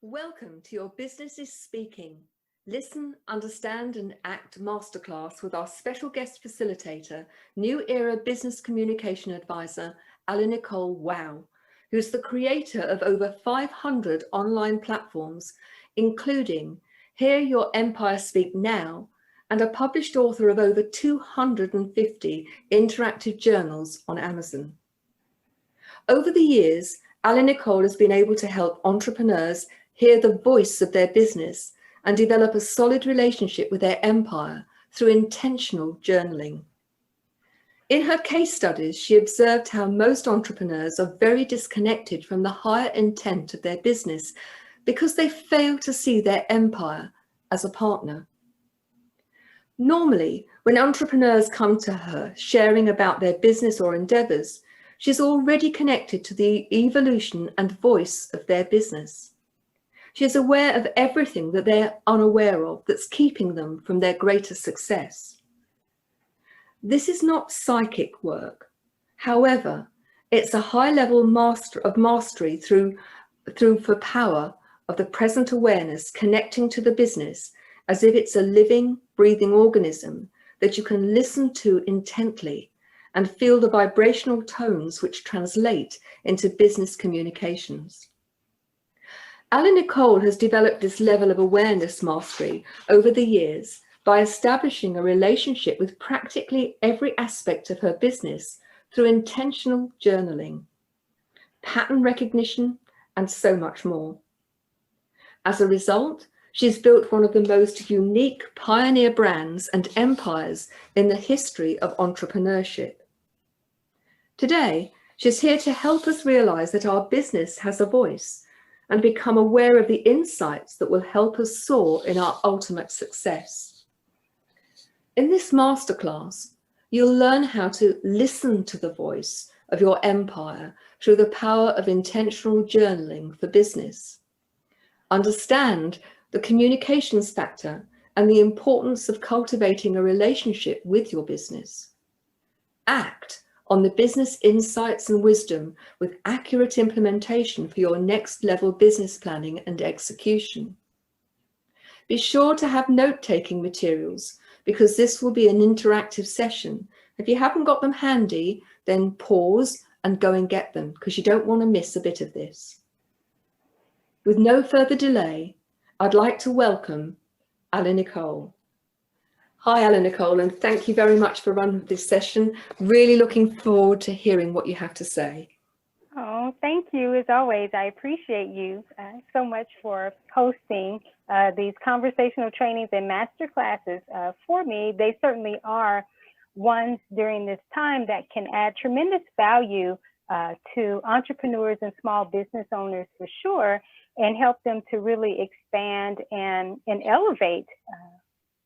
Welcome to Your Business is Speaking. Listen, understand and act masterclass with our special guest facilitator, New Era Business Communication Advisor, AliNICOLE Wow, who's the creator of over 500 online platforms, including Hear Your Empire Speak Now, and a published author of over 250 interactive journals on Amazon. Over the years, AliNICOLE has been able to help entrepreneurs hear the voice of their business and develop a solid relationship with their empire through intentional journaling. In her case studies, she observed how most entrepreneurs are very disconnected from the higher intent of their business because they fail to see their empire as a partner. Normally, when entrepreneurs come to her sharing about their business or endeavors, she's already connected to the evolution and voice of their business. She is aware of everything that they're unaware of that's keeping them from their greater success. This is not psychic work. However, it's a high level of mastery through for power of the present awareness connecting to the business as if it's a living, breathing organism that you can listen to intently and feel the vibrational tones which translate into business communications. AliNICOLE has developed this level of awareness mastery over the years by establishing a relationship with practically every aspect of her business through intentional journaling, pattern recognition, and so much more. As a result, she's built one of the most unique pioneer brands and empires in the history of entrepreneurship. Today, she's here to help us realize that our business has a voice and become aware of the insights that will help us soar in our ultimate success. In this masterclass, you'll learn how to listen to the voice of your empire through the power of intentional journaling for business. Understand the communications factor and the importance of cultivating a relationship with your business. Act on the business insights and wisdom with accurate implementation for your next level business planning and execution. Be sure to have note-taking materials because this will be an interactive session. If you haven't got them handy, then pause and go and get them because you don't want to miss a bit of this. With no further delay, I'd like to welcome AliNICOLE. Hi, AliNICOLE, and thank you very much for running this session. Really looking forward to hearing what you have to say. Oh, thank you. As always, I appreciate you so much for hosting these conversational trainings and master classes for me. They certainly are ones during this time that can add tremendous value to entrepreneurs and small business owners for sure, and help them to really expand and elevate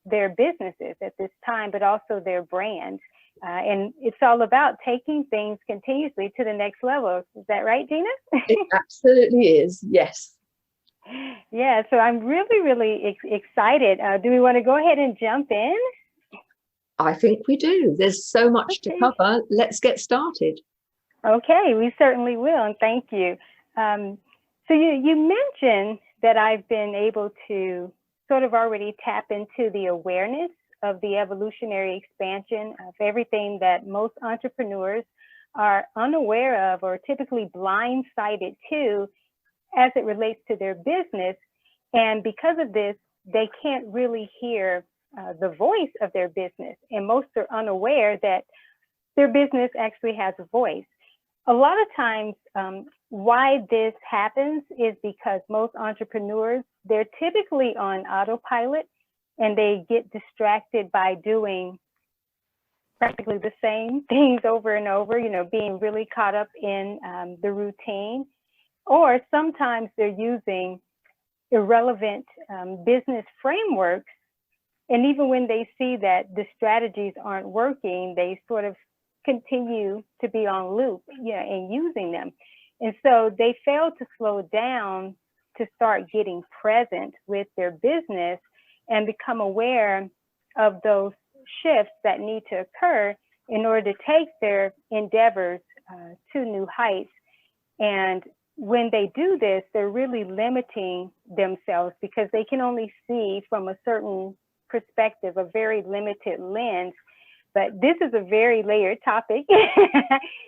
their businesses at this time, but also their brand. And it's all about taking things continuously to the next level. Is that right, Gina? It absolutely is, yes. Yeah, so I'm really excited. Do we want to go ahead and jump in? I think we do. There's so much to cover. Let's get started. Okay, we certainly will, and thank you. So you mentioned that I've been able to sort of already tap into the awareness of the evolutionary expansion of everything that most entrepreneurs are unaware of or typically blindsided to as it relates to their business. And because of this, they can't really hear the voice of their business. And most are unaware that their business actually has a voice. A lot of times, why this happens is because most entrepreneurs, they're typically on autopilot and they get distracted by doing practically the same things over and over, being really caught up in the routine. Or sometimes they're using irrelevant business frameworks. And even when they see that the strategies aren't working, they sort of continue to be on loop, and using them. And so they fail to slow down to start getting present with their business and become aware of those shifts that need to occur in order to take their endeavors to new heights and when they do this, they're really limiting themselves because they can only see from a certain perspective, a very limited lens. But this is a very layered topic,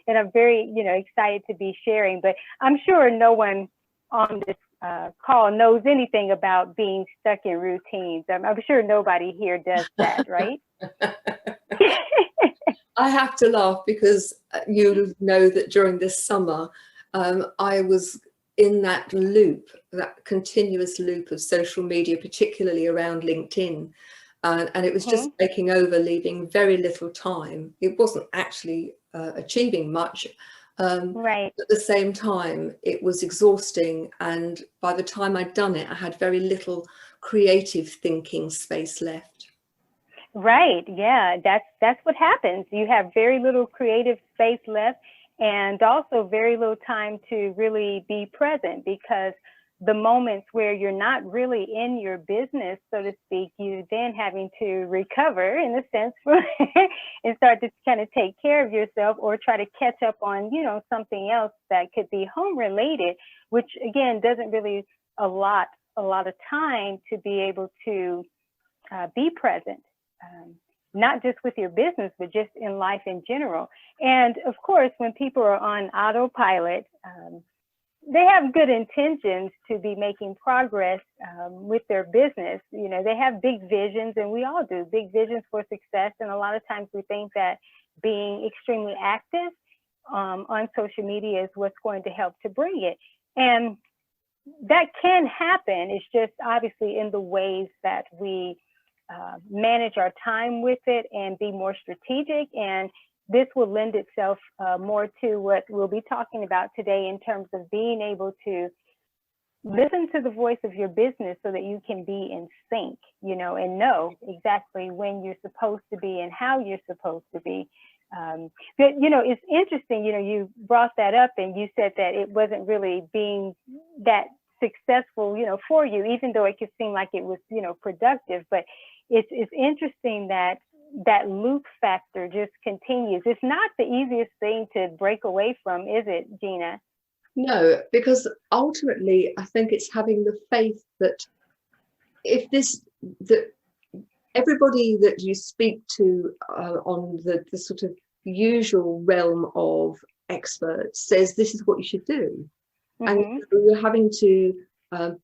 and I'm very, excited to be sharing. But I'm sure no one on this call knows anything about being stuck in routines. I'm sure nobody here does that, right? I have to laugh because you know that during this summer, I was in that loop, that continuous loop of social media, particularly around LinkedIn. And it was just taking over, leaving very little time. It wasn't actually achieving much. Right. At the same time, it was exhausting. And by the time I'd done it, I had very little creative thinking space left. Right. Yeah, that's what happens. You have very little creative space left, and also very little time to really be present, because the moments where you're not really in your business, so to speak, you then having to recover in a sense and start to kind of take care of yourself or try to catch up on, something else that could be home related, which again doesn't really allot a lot of time to be able to be present. Not just with your business, but just in life in general. And of course, when people are on autopilot, they have good intentions to be making progress with their business. They have big visions, and we all do, big visions for success. And a lot of times we think that being extremely active on social media is what's going to help to bring it. And that can happen. It's just obviously in the ways that we manage our time with it and be more strategic. And this will lend itself more to what we'll be talking about today in terms of being able to listen to the voice of your business so that you can be in sync, and know exactly when you're supposed to be and how you're supposed to be. But, it's interesting, you brought that up and you said that it wasn't really being that successful, for you, even though it could seem like it was, productive. But it's interesting that that loop factor just continues. It's not the easiest thing to break away from, is it, Gina? No, because ultimately, I think it's having the faith that that everybody that you speak to on the sort of usual realm of experts says this is what you should do. And you're having to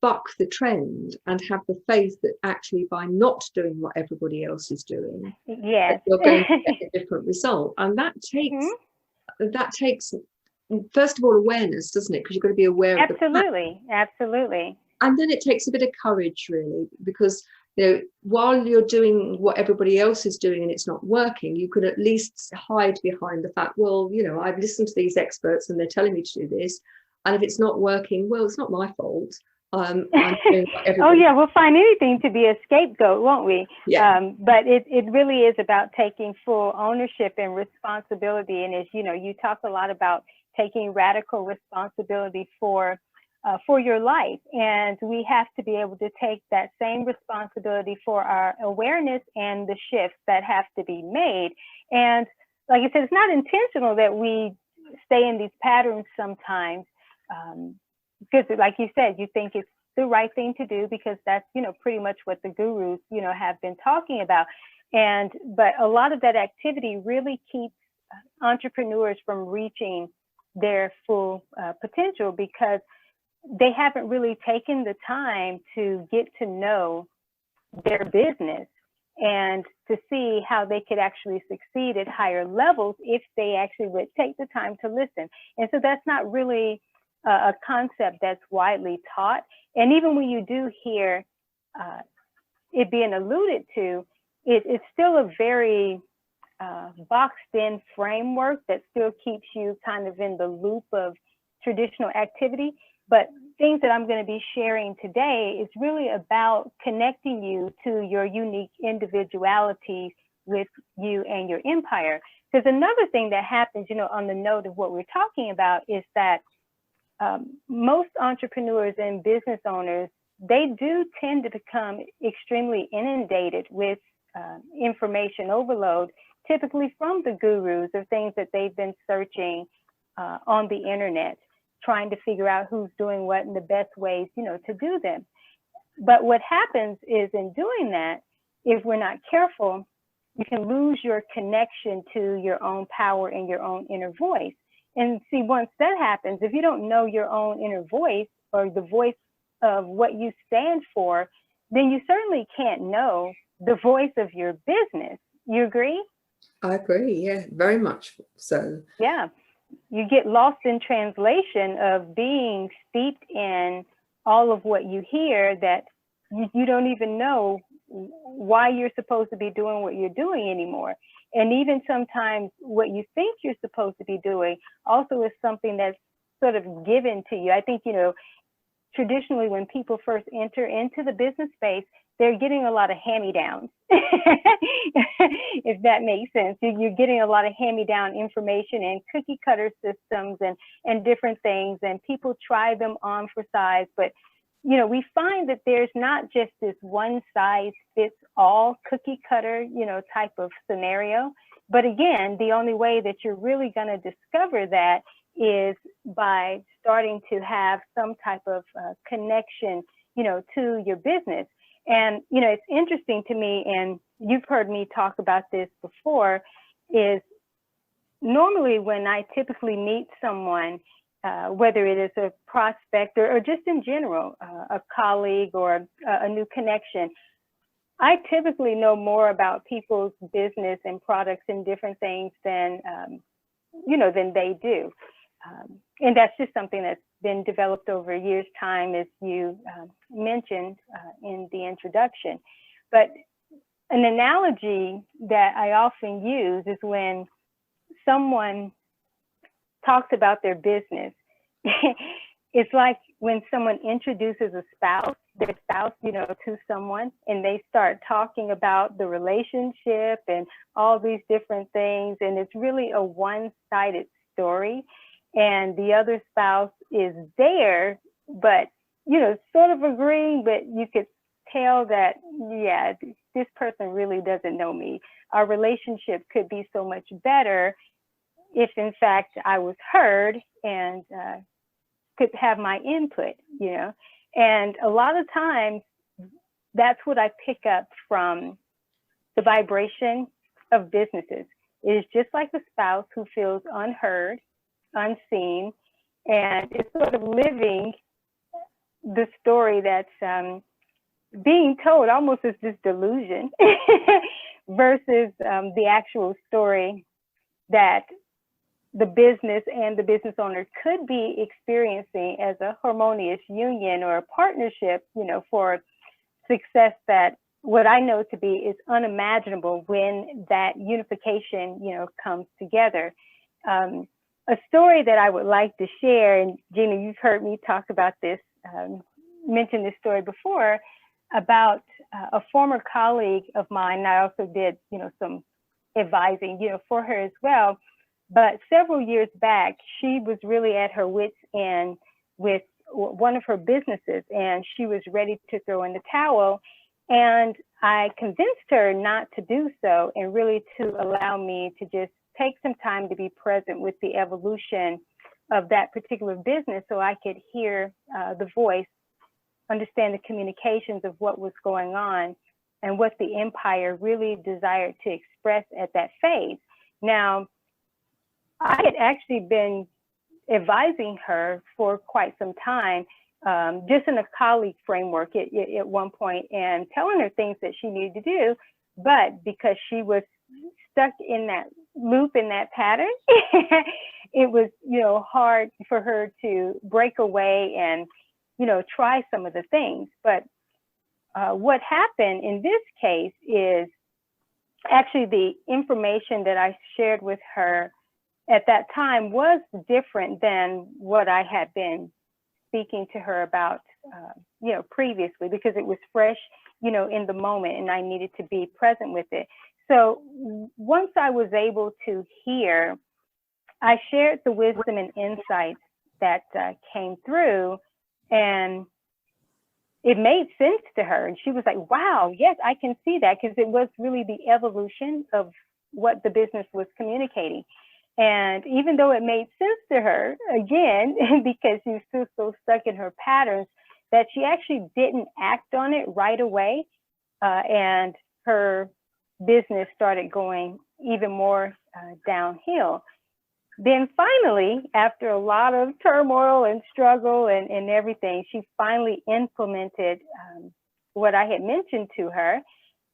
buck the trend and have the faith that actually by not doing what everybody else is doing, yes, you're going to get a different result. And that takes first of all awareness, doesn't it? Because you've got to be aware of absolutely. And then it takes a bit of courage, really, because while you're doing what everybody else is doing and it's not working, you could at least hide behind the fact, well, I've listened to these experts and they're telling me to do this. And if it's not working, well, it's not my fault. I'm doing what everybody... Oh, yeah, we'll find anything to be a scapegoat, won't we? Yeah. But it really is about taking full ownership and responsibility. And as you talk a lot about taking radical responsibility for your life. And we have to be able to take that same responsibility for our awareness and the shifts that have to be made. And like I said, it's not intentional that we stay in these patterns sometimes. Because like you said, you think it's the right thing to do because that's, pretty much what the gurus, have been talking about. But a lot of that activity really keeps entrepreneurs from reaching their full potential because they haven't really taken the time to get to know their business and to see how they could actually succeed at higher levels if they actually would take the time to listen. And so that's not really a concept that's widely taught. And even when you do hear it being alluded to, it's still a very boxed in framework that still keeps you kind of in the loop of traditional activity. But things that I'm going to be sharing today is really about connecting you to your unique individuality with you and your empire. Because another thing that happens, on the note of what we're talking about is that most entrepreneurs and business owners, they do tend to become extremely inundated with information overload, typically from the gurus or things that they've been searching on the internet, trying to figure out who's doing what and the best ways, to do them. But what happens is in doing that, if we're not careful, you can lose your connection to your own power and your own inner voice. And see, once that happens, if you don't know your own inner voice or the voice of what you stand for, then you certainly can't know the voice of your business. You agree? I agree. Yeah, very much so. Yeah. You get lost in translation of being steeped in all of what you hear that you don't even know why you're supposed to be doing what you're doing anymore. And even sometimes what you think you're supposed to be doing also is something that's sort of given to you. I think, traditionally when people first enter into the business space, they're getting a lot of hand-me-downs, if that makes sense. You're getting a lot of hand-me-down information and cookie cutter systems and different things, and people try them on for size. But, we find that there's not just this one size fits all cookie cutter, type of scenario. But again, the only way that you're really going to discover that is by starting to have some type of connection, to your business. And, it's interesting to me, and you've heard me talk about this before, is normally when I typically meet someone, whether it is a prospect or just in general, a colleague or a new connection, I typically know more about people's business and products and different things than they do. And that's just something that's been developed over a year's time, as you mentioned in the introduction. But an analogy that I often use is when someone talks about their business. It's like when someone introduces their spouse, to someone, and they start talking about the relationship and all these different things. And it's really a one-sided story. And the other spouse is there, but, sort of agreeing, but you could tell that, yeah, this person really doesn't know me. Our relationship could be so much better if, in fact, I was heard and could have my input, And a lot of times, that's what I pick up from the vibration of businesses. It is just like a spouse who feels unheard, unseen, and is sort of living the story that's being told almost as this delusion versus the actual story that the business and the business owner could be experiencing as a harmonious union or a partnership, for success that what I know to be is unimaginable when that unification, comes together. A story that I would like to share, and Gina, you've heard me talk about this, mention this story before, about a former colleague of mine. And I also did, some advising, for her as well. But several years back, she was really at her wit's end with one of her businesses, and she was ready to throw in the towel. And I convinced her not to do so, and really to allow me to just take some time to be present with the evolution of that particular business so I could hear the voice, understand the communications of what was going on and what the empire really desired to express at that phase. Now, I had actually been advising her for quite some time, just in a colleague framework at one point, and telling her things that she needed to do. But because she was stuck in that loop, in that pattern, it was, hard for her to break away and, try some of the things. But what happened in this case is actually the information that I shared with her at that time was different than what I had been speaking to her about, previously, because it was fresh, in the moment, and I needed to be present with it. So once I was able to hear, I shared the wisdom and insights that came through, and it made sense to her. And she was like, wow, yes, I can see that, because it was really the evolution of what the business was communicating. And even though it made sense to her, again, because she was still so stuck in her patterns, that she actually didn't act on it right away. And her business started going even more downhill. Then finally, after a lot of turmoil and struggle and everything, she finally implemented what I had mentioned to her.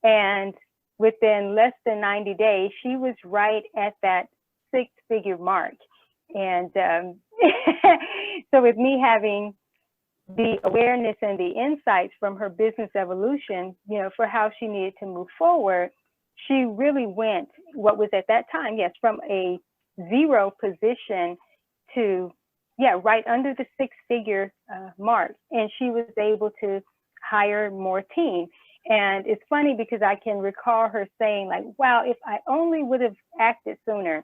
And within less than 90 days, she was right at that 6-figure mark. And so with me having the awareness and the insights from her business evolution, for how she needed to move forward, she really went, what was at that time, yes, from a 0 position to, right under the 6-figure mark. And she was able to hire more team. And it's funny because I can recall her saying, like, wow, if I only would have acted sooner,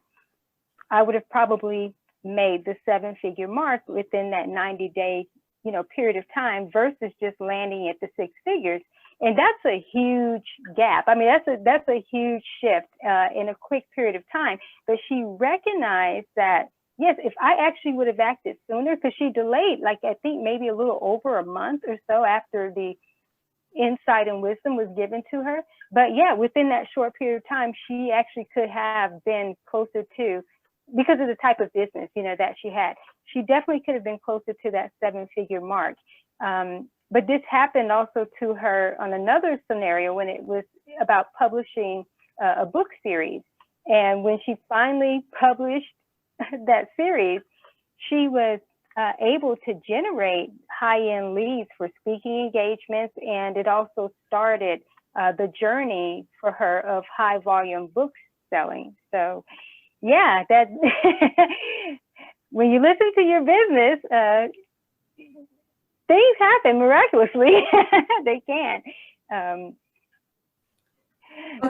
I would have probably made the 7-figure mark within that 90-day, period of time versus just landing at the 6 figures. And that's a huge gap. I mean, that's a huge shift in a quick period of time. But she recognized that, yes, if I actually would have acted sooner, because she delayed, like, I think maybe a little over a month or so after the insight and wisdom was given to her. But yeah, within that short period of time, she actually could have been closer to, because of the type of business, that she had, she definitely could have been closer to that 7-figure mark. But this happened also to her on another scenario when it was about publishing a book series. And when she finally published that series, she was able to generate high-end leads for speaking engagements. And it also started the journey for her of high-volume book selling. So yeah, that when you listen to your business, things happen miraculously. They can. I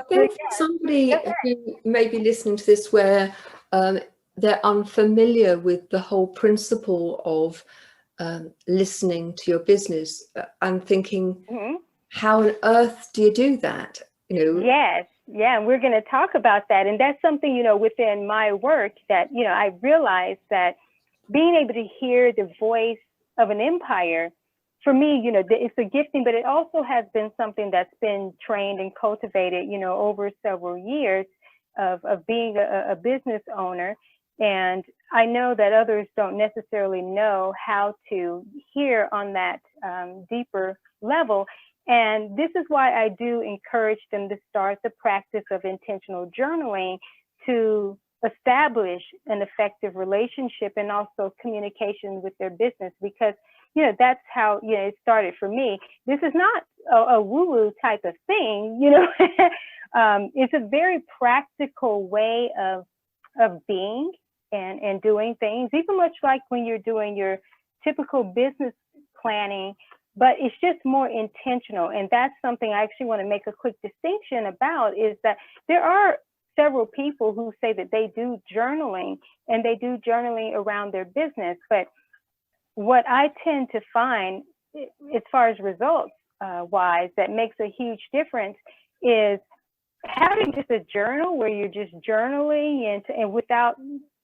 think for somebody who may be listening to this where they're unfamiliar with the whole principle of listening to your business and thinking, how on earth do you do that? Yes. Yeah, and we're going to talk about that. And that's something, within my work that, I realized that being able to hear the voice of an empire, for me, it's a gifting, but it also has been something that's been trained and cultivated, over several years of being a business owner. And I know that others don't necessarily know how to hear on that deeper level. And this is why I do encourage them to start the practice of intentional journaling to establish an effective relationship and also communication with their business, because, that's how, it started for me. This is not a woo-woo type of thing, it's a very practical way of being and doing things, even much like when you're doing your typical business planning. But it's just more intentional. And that's something I actually want to make a quick distinction about, is that there are several people who say that they do journaling and they do journaling around their business. But what I tend to find, as far as results wise, that makes a huge difference is having just a journal where you're just journaling and without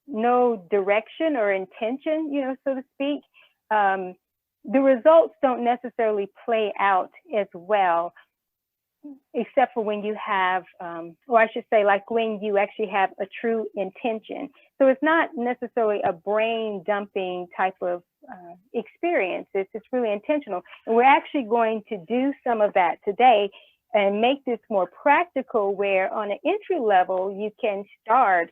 no direction or intention, so to speak. The results don't necessarily play out as well, except for when you have, or I should say, like when you actually have a true intention. So it's not necessarily a brain dumping type of experience. It's really intentional. And we're actually going to do some of that today and make this more practical, where on an entry level, you can start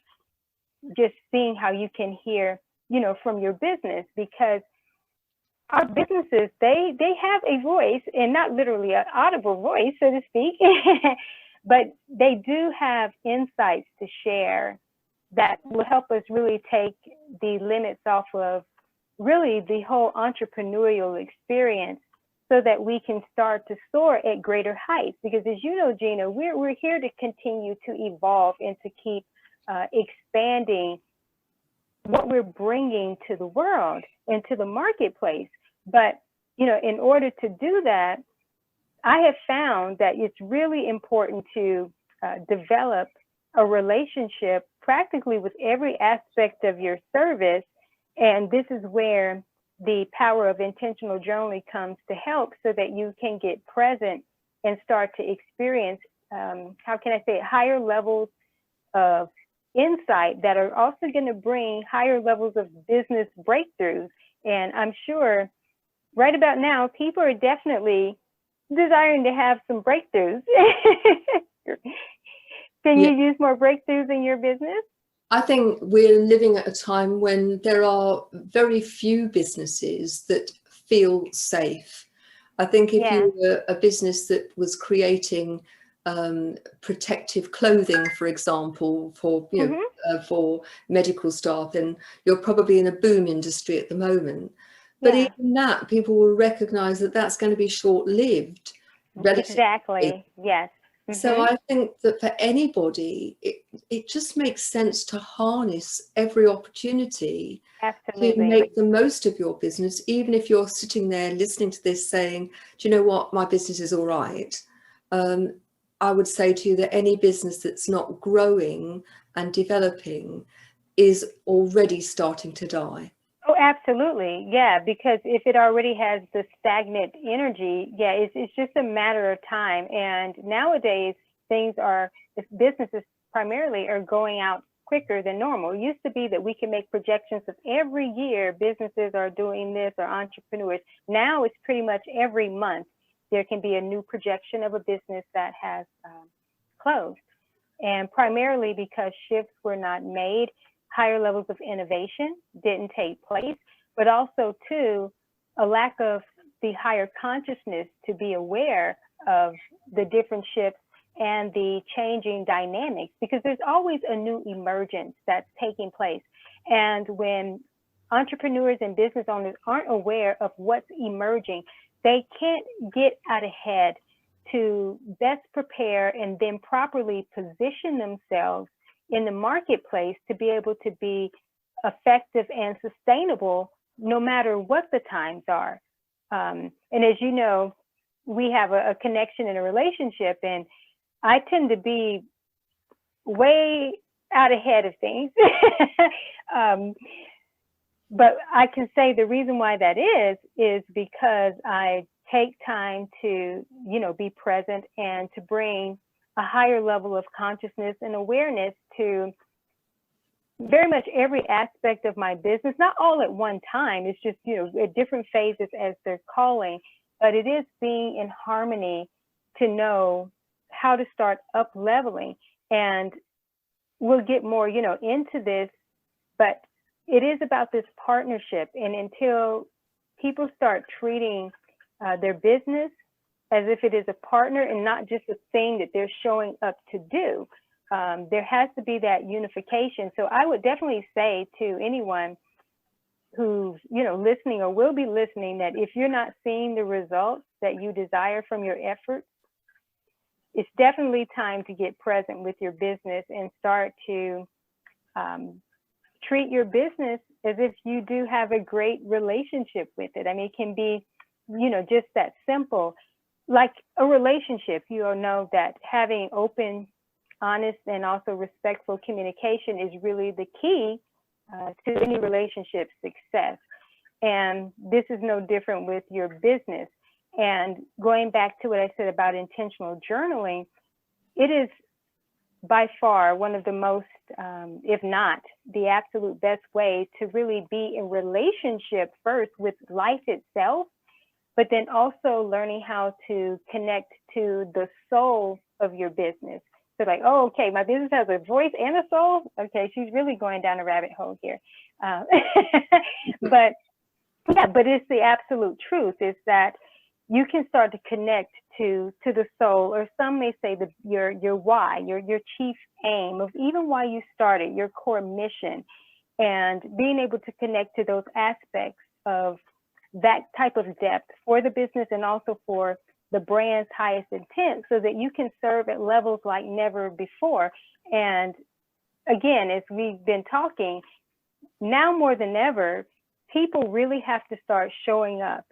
just seeing how you can hear, from your business, because our businesses, they have a voice, and not literally an audible voice, so to speak, but they do have insights to share that will help us really take the limits off of really the whole entrepreneurial experience, so that we can start to soar at greater heights. Because as you know, Gina, we're here to continue to evolve and to keep expanding what we're bringing to the world and to the marketplace. But, in order to do that, I have found that it's really important to develop a relationship practically with every aspect of your service. And this is where the power of intentional journaling comes to help, so that you can get present and start to experience, how can I say it, higher levels of insight that are also going to bring higher levels of business breakthroughs. And I'm sure right about now, people are definitely desiring to have some breakthroughs. Can you use more breakthroughs in your business? I think we're living at a time when there are very few businesses that feel safe. I think if you were a business that was creating protective clothing, for example, for for medical staff, then you're probably in a boom industry at the moment. But even that, people will recognize that that's going to be short-lived. Exactly. Yes. So I think that for anybody, it just makes sense to harness every opportunity to make the most of your business, even if you're sitting there listening to this saying, do you know what, my business is all right. I would say to you that any business that's not growing and developing is already starting to die. Oh, absolutely. Yeah, because if it already has the stagnant energy, it's just a matter of time. And nowadays, businesses primarily are going out quicker than normal. It used to be that we can make projections of every year businesses are doing this, or entrepreneurs. Now it's pretty much every month there can be a new projection of a business that has closed. And primarily because shifts were not made, higher levels of innovation didn't take place, but also too, a lack of the higher consciousness to be aware of the different shifts and the changing dynamics, because there's always a new emergence that's taking place. And when entrepreneurs and business owners aren't aware of what's emerging, they can't get out ahead to best prepare and then properly position themselves in the marketplace to be able to be effective and sustainable no matter what the times are. And as you know, we have a connection in a relationship, and I tend to be way out ahead of things. But I can say the reason why that is because I take time to, be present and to bring a higher level of consciousness and awareness to very much every aspect of my business, not all at one time. It's just, at different phases as they're calling, but it is being in harmony to know how to start up leveling. And we'll get more, into this, but it is about this partnership. And until people start treating their business as if it is a partner and not just a thing that they're showing up to do, there has to be that unification. So I would definitely say to anyone who's, listening or will be listening, that if you're not seeing the results that you desire from your efforts, it's definitely time to get present with your business and start to treat your business as if you do have a great relationship with it. I mean, it can be, just that simple. Like a relationship, you all know that having open, honest, and also respectful communication is really the key to any relationship success. And this is no different with your business. And going back to what I said about intentional journaling, it is by far one of the most, if not the absolute best way to really be in relationship first with life itself, but then also learning how to connect to the soul of your business. So like, oh, okay, my business has a voice and a soul. Okay, she's really going down a rabbit hole here. But it's the absolute truth, is that you can start to connect to the soul, or some may say your why, your chief aim of even why you started, your core mission, and being able to connect to those aspects of that type of depth for the business and also for the brand's highest intent, so that you can serve at levels like never before. And again, as we've been talking, now more than ever, people really have to start showing up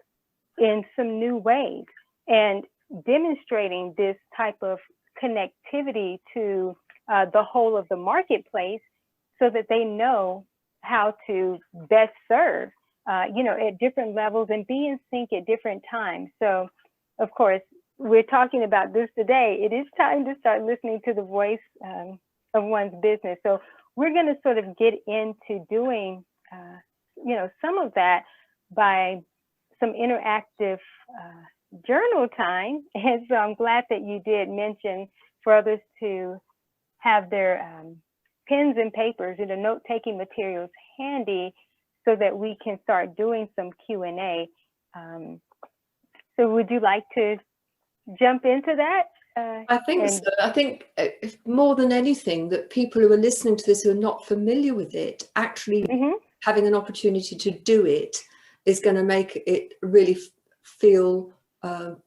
in some new ways and demonstrating this type of connectivity to the whole of the marketplace, so that they know how to best serve, at different levels and be in sync at different times. So, of course, we're talking about this today. It is time to start listening to the voice of one's business. So we're going to sort of get into doing, some of that by some interactive journal time. And so I'm glad that you did mention for others to have their pens and papers, note-taking materials handy so that we can start doing some Q&A. So would you like to jump into that? I think so. I think more than anything, that people who are listening to this who are not familiar with it, actually having an opportunity to do it is going to make it really feel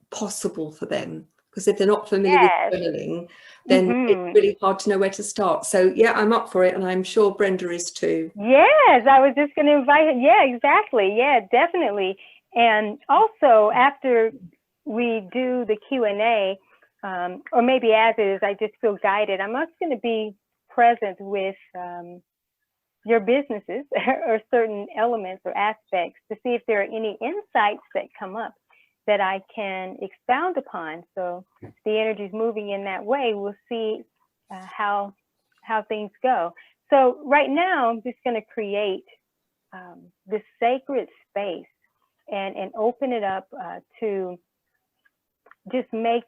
possible for them. Because if they're not familiar with journaling, then it's really hard to know where to start. So yeah, I'm up for it, and I'm sure Brenda is too. Yes, I was just going to invite her. Yeah, exactly. Yeah, definitely. And also, after we do the Q&A, or maybe as is, I just feel guided, I'm also going to be present with your businesses or certain elements or aspects to see if there are any insights that come up that I can expound upon. So the energy is moving in that way. We'll see how things go. So right now, I'm just going to create this sacred space and open it up to just make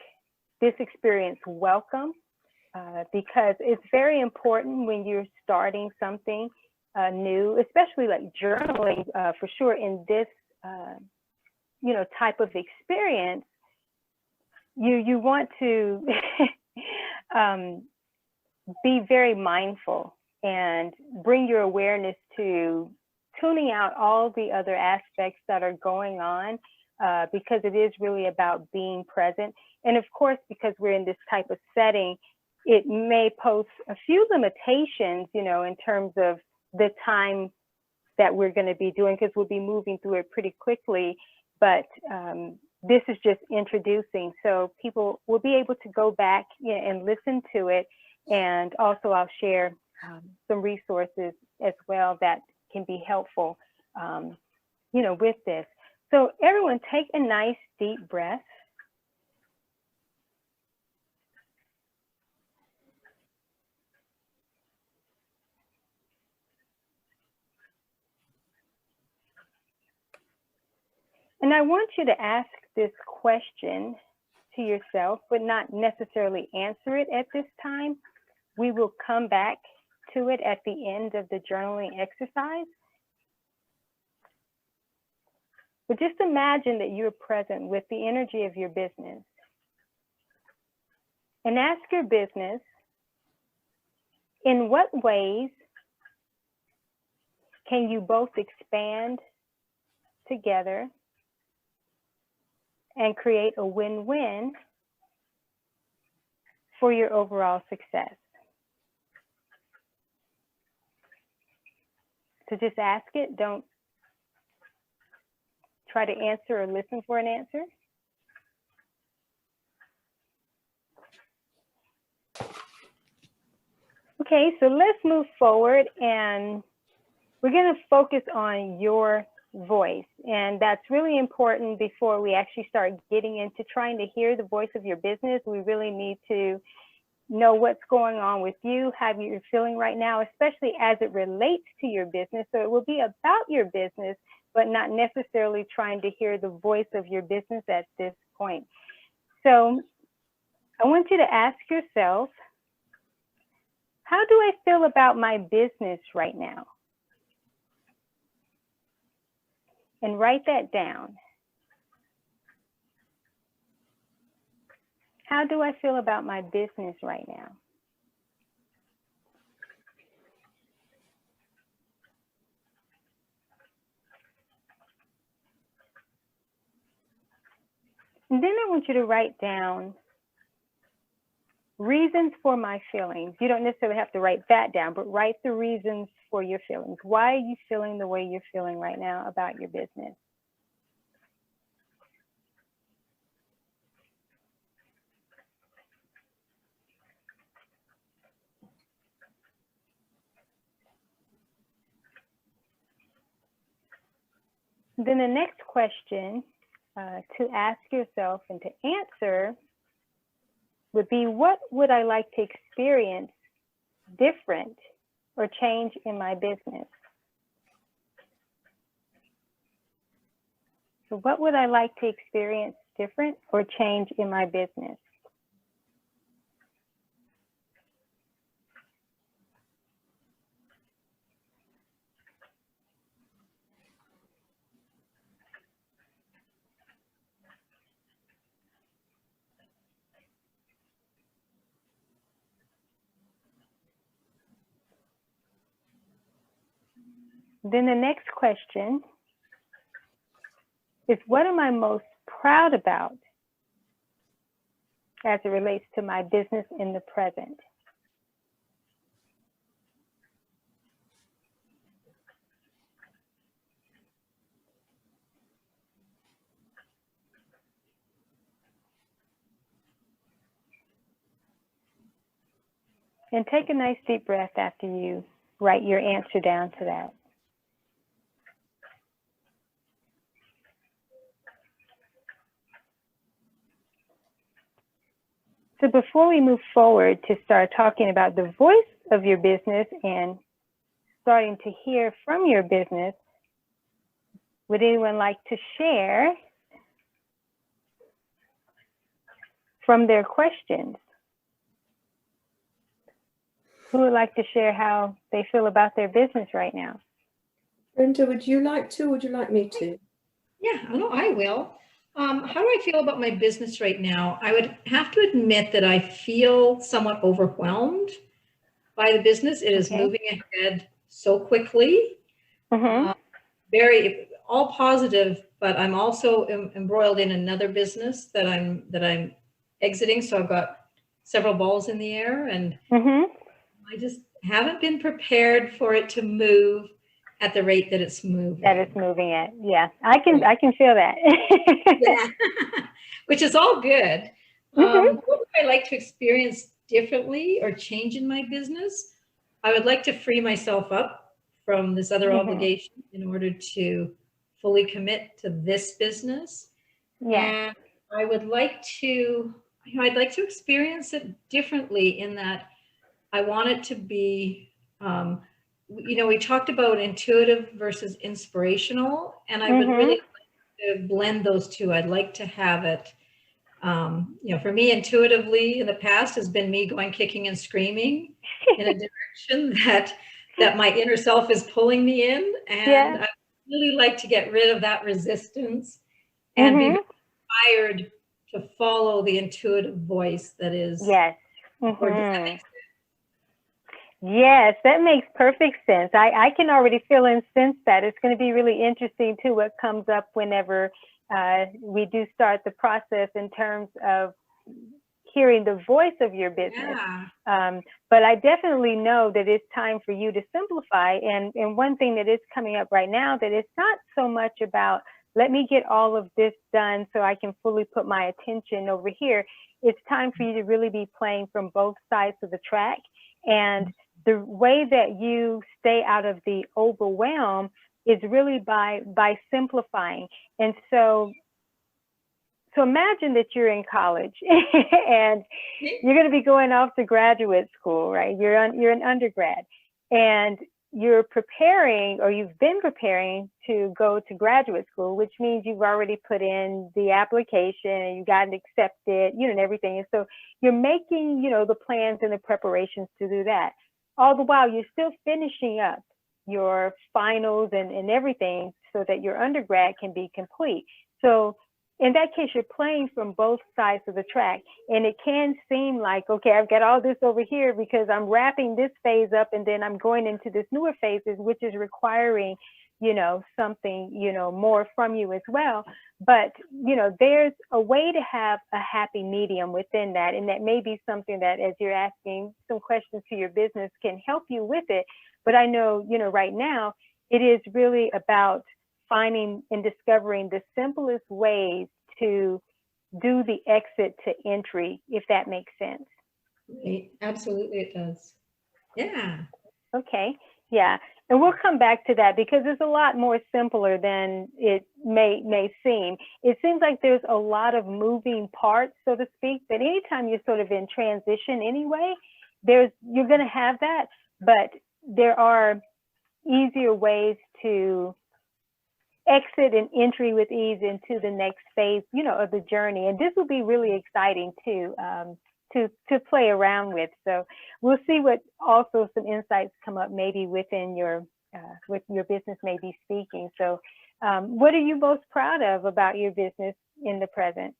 this experience welcome, because it's very important when you're starting something new, especially like journaling, for sure in this type of experience. You want to be very mindful and bring your awareness to tuning out all the other aspects that are going on, because it is really about being present. And of course, because we're in this type of setting, it may pose a few limitations, in terms of the time that we're going to be doing, because we'll be moving through it pretty quickly. But this is just introducing, so people will be able to go back and listen to it. And also I'll share some resources as well that can be helpful, with this. So everyone, take a nice deep breath. And I want you to ask this question to yourself, but not necessarily answer it at this time. We will come back to it at the end of the journaling exercise. But just imagine that you're present with the energy of your business. And ask your business, in what ways can you both expand together and create a win-win for your overall success? So just ask it. Don't try to answer or listen for an answer. Okay, so let's move forward, and we're going to focus on your voice. And that's really important before we actually start getting into trying to hear the voice of your business. We really need to know what's going on with you, how you're feeling right now, especially as it relates to your business. So it will be about your business, but not necessarily trying to hear the voice of your business at this point. So I want you to ask yourself, how do I feel about my business right now? And write that down. How do I feel about my business right now? And then I want you to write down reasons for my feelings. You don't necessarily have to write that down, but write the reasons for your feelings. Why are you feeling the way you're feeling right now about your business? Then the next question to ask yourself and to answer would be, what would I like to experience different or change in my business? So what would I like to experience different or change in my business? Then the next question is, what am I most proud about as it relates to my business in the present? And take a nice deep breath after you write your answer down to that. So before we move forward to start talking about the voice of your business and starting to hear from your business, would anyone like to share from their questions? Who would like to share how they feel about their business right now? Brenda, would you like to, or would you like me to? Yeah, no, I will. How do I feel about my business right now? I would have to admit that I feel somewhat overwhelmed by the business. It is moving ahead so quickly. Very all positive, but I'm also embroiled in another business that I'm exiting. So I've got several balls in the air, and I just haven't been prepared for it to move at the rate that it's moving. That it's moving at, yeah. I can feel that. Yeah. Which is all good. What would I like to experience differently or change in my business? I would like to free myself up from this other obligation in order to fully commit to this business. Yeah. And I would like to, I'd like to experience it differently in that I want it to be, we talked about intuitive versus inspirational, and I would really like to blend those two. I'd like to have it, for me, intuitively in the past has been me going kicking and screaming in a direction that my inner self is pulling me in. And I really like to get rid of that resistance and be inspired to follow the intuitive voice that is. Yes. Yes, that makes perfect sense. I can already feel and sense that. It's going to be really interesting too what comes up whenever we do start the process in terms of hearing the voice of your business. But I definitely know that it's time for you to simplify. And one thing that is coming up right now, that it's not so much about, let me get all of this done so I can fully put my attention over here. It's time for you to really be playing from both sides of the track. And the way that you stay out of the overwhelm is really by simplifying. And so imagine that you're in college and you're going to be going off to graduate school, right? You're an undergrad, and you're preparing, or you've been preparing to go to graduate school, which means you've already put in the application and you got accepted, and everything. And so you're making, the plans and the preparations to do that. All the while, you're still finishing up your finals and everything so that your undergrad can be complete. So in that case, you're playing from both sides of the track. And it can seem like, okay, I've got all this over here because I'm wrapping this phase up and then I'm going into this newer phases, which is requiring, something, more from you as well. But, there's a way to have a happy medium within that. And that may be something that, as you're asking some questions to your business, can help you with it. But I know, right now, it is really about finding and discovering the simplest ways to do the exit to entry, if that makes sense. Right. Absolutely, it does. Yeah. Okay. Yeah. And we'll come back to that because it's a lot more simpler than it may seem. It seems like there's a lot of moving parts, so to speak, that anytime you're sort of in transition anyway, you're going to have that, but there are easier ways to exit and entry with ease into the next phase, of the journey. And this will be really exciting too, to play around with. So we'll see what also some insights come up maybe within your business, maybe speaking. So what are you most proud of about your business in the present?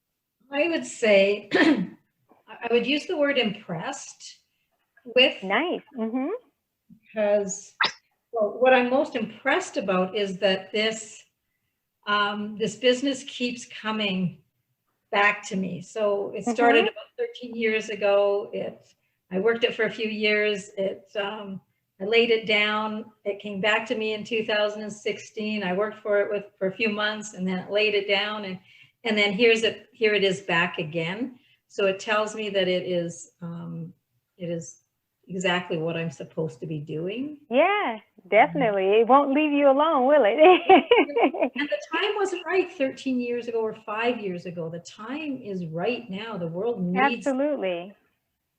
I would say, I would use the word impressed with. Nice. Mm-hmm. Because what I'm most impressed about is that this business keeps coming back to me. So it started about 13 years ago. I worked it for a few years. I laid it down. It came back to me in 2016. I worked for it for a few months, and then it laid it down, and then here it is back again. So it tells me that it is exactly what I'm supposed to be doing. Yeah, definitely. It won't leave you alone, will it? And the time wasn't right 13 years ago or 5 years ago. The time is right now. The world needs. Absolutely.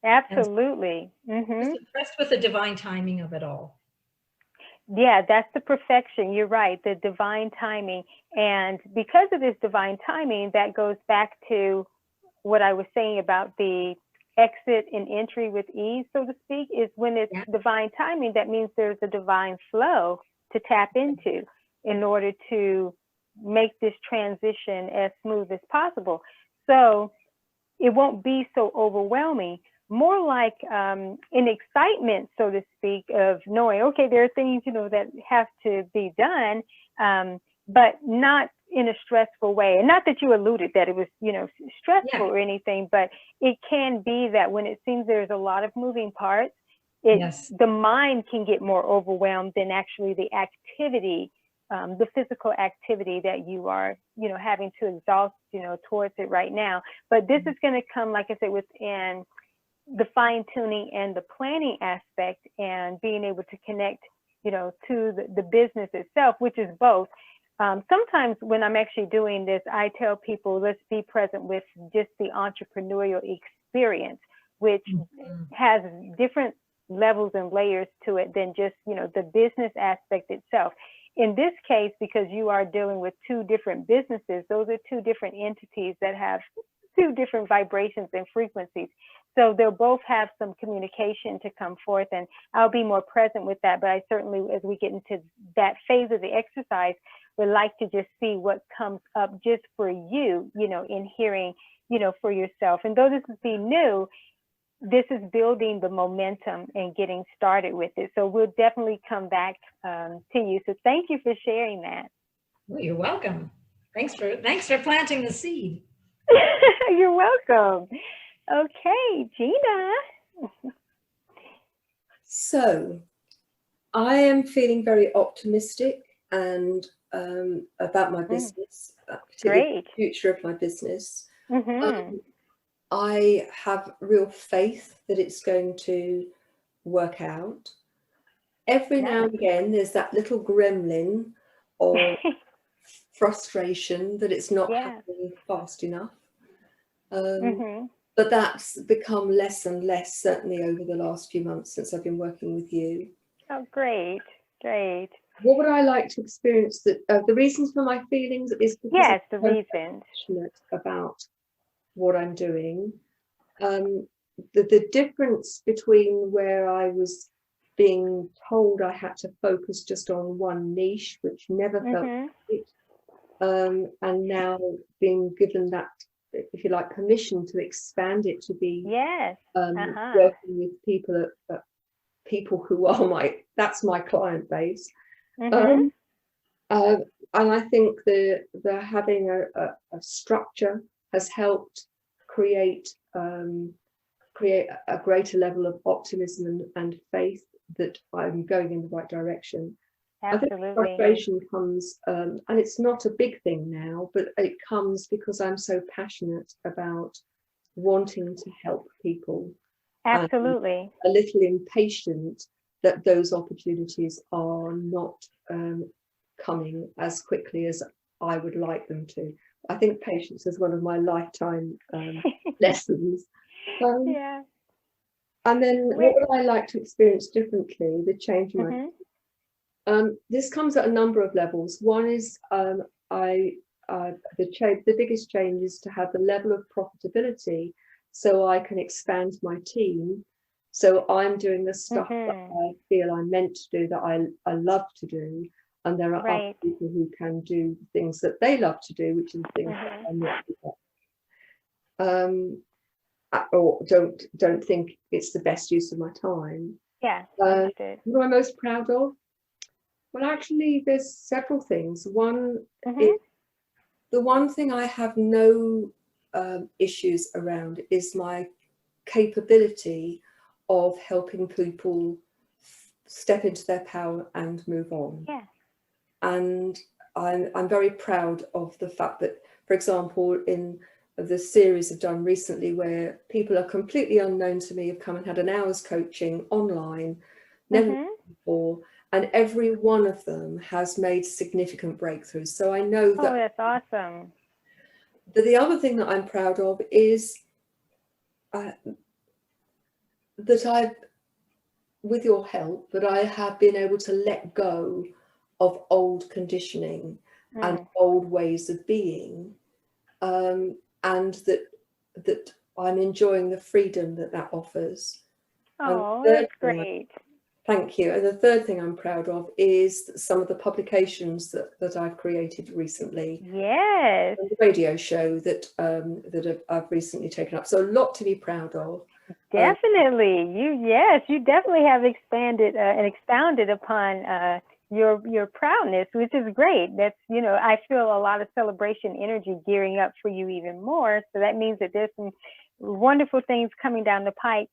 Absolutely. I'm just impressed with the divine timing of it all. Yeah, that's the perfection. You're right, the divine timing. And because of this divine timing, that goes back to what I was saying about the exit and entry with ease, so to speak, is when it's divine timing, that means there's a divine flow to tap into in order to make this transition as smooth as possible. So it won't be so overwhelming, more like an excitement, so to speak, of knowing, okay, there are things, that have to be done, but not in a stressful way. And not that you alluded that it was, stressful or anything, but it can be that when it seems there's a lot of moving parts, the mind can get more overwhelmed than actually the activity, the physical activity that you are, having to exhaust, towards it right now. But this is going to come, like I said, within the fine tuning and the planning aspect, and being able to connect, to the business itself, which is both. Sometimes when I'm actually doing this, I tell people, let's be present with just the entrepreneurial experience, which has different levels and layers to it than just, the business aspect itself. In this case, because you are dealing with two different businesses, those are two different entities that have two different vibrations and frequencies. So they'll both have some communication to come forth, and I'll be more present with that. But I certainly, as we get into that phase of the exercise, would like to just see what comes up just for you, in hearing, for yourself. And though this is being new, this is building the momentum and getting started with it. So we'll definitely come back to you. So thank you for sharing that. Well, you're welcome. Thanks for planting the seed. You're welcome. Okay, Gina. So I am feeling very optimistic and about my business, particularly the future of my business. I have real faith that it's going to work out. Every now and again, there's that little gremlin of frustration that it's not happening fast enough. But that's become less and less, certainly over the last few months since I've been working with you. Oh, great, great. What would I like to experience? That the reasons for my feelings is because I'm passionate about what I'm doing. The difference between where I was being told I had to focus just on one niche, which never felt right, and now being given that, if you like, permission to expand it to be working with people who are that's my client base. And I think the having a structure has helped create a greater level of optimism and faith that I'm going in the right direction. Absolutely. I think frustration comes, and it's not a big thing now, but it comes because I'm so passionate about wanting to help people. Absolutely. A little impatient that those opportunities are not coming as quickly as I would like them to. I think patience is one of my lifetime lessons. Yeah. And then what would I like to experience differently? The change in my this comes at a number of levels. One is the biggest change is to have the level of profitability so I can expand my team. So I'm doing the stuff that I feel I'm meant to do, that I love to do. And there are other people who can do things that they love to do, which is the things that I'm not good at. Or don't think it's the best use of my time. Yeah. What am I most proud of? Well, actually, there's several things. One, the one thing I have no issues around is my capability of helping people step into their power and move on. Yeah. And I'm very proud of the fact that, for example, in the series I've done recently, where people are completely unknown to me have come and had an hour's coaching online, never before. And every one of them has made significant breakthroughs. So I know that. Oh, that's awesome. The other thing that I'm proud of is that with your help, that I have been able to let go of old conditioning and old ways of being, and that I'm enjoying the freedom that offers. Oh, that's great. Thank you. And the third thing I'm proud of is some of the publications that I've created recently. Yes. And the radio show that I've recently taken up. So a lot to be proud of. Definitely. You definitely have expanded and expounded upon your proudness, which is great. That's, I feel a lot of celebration energy gearing up for you even more. So that means that there's some wonderful things coming down the pike,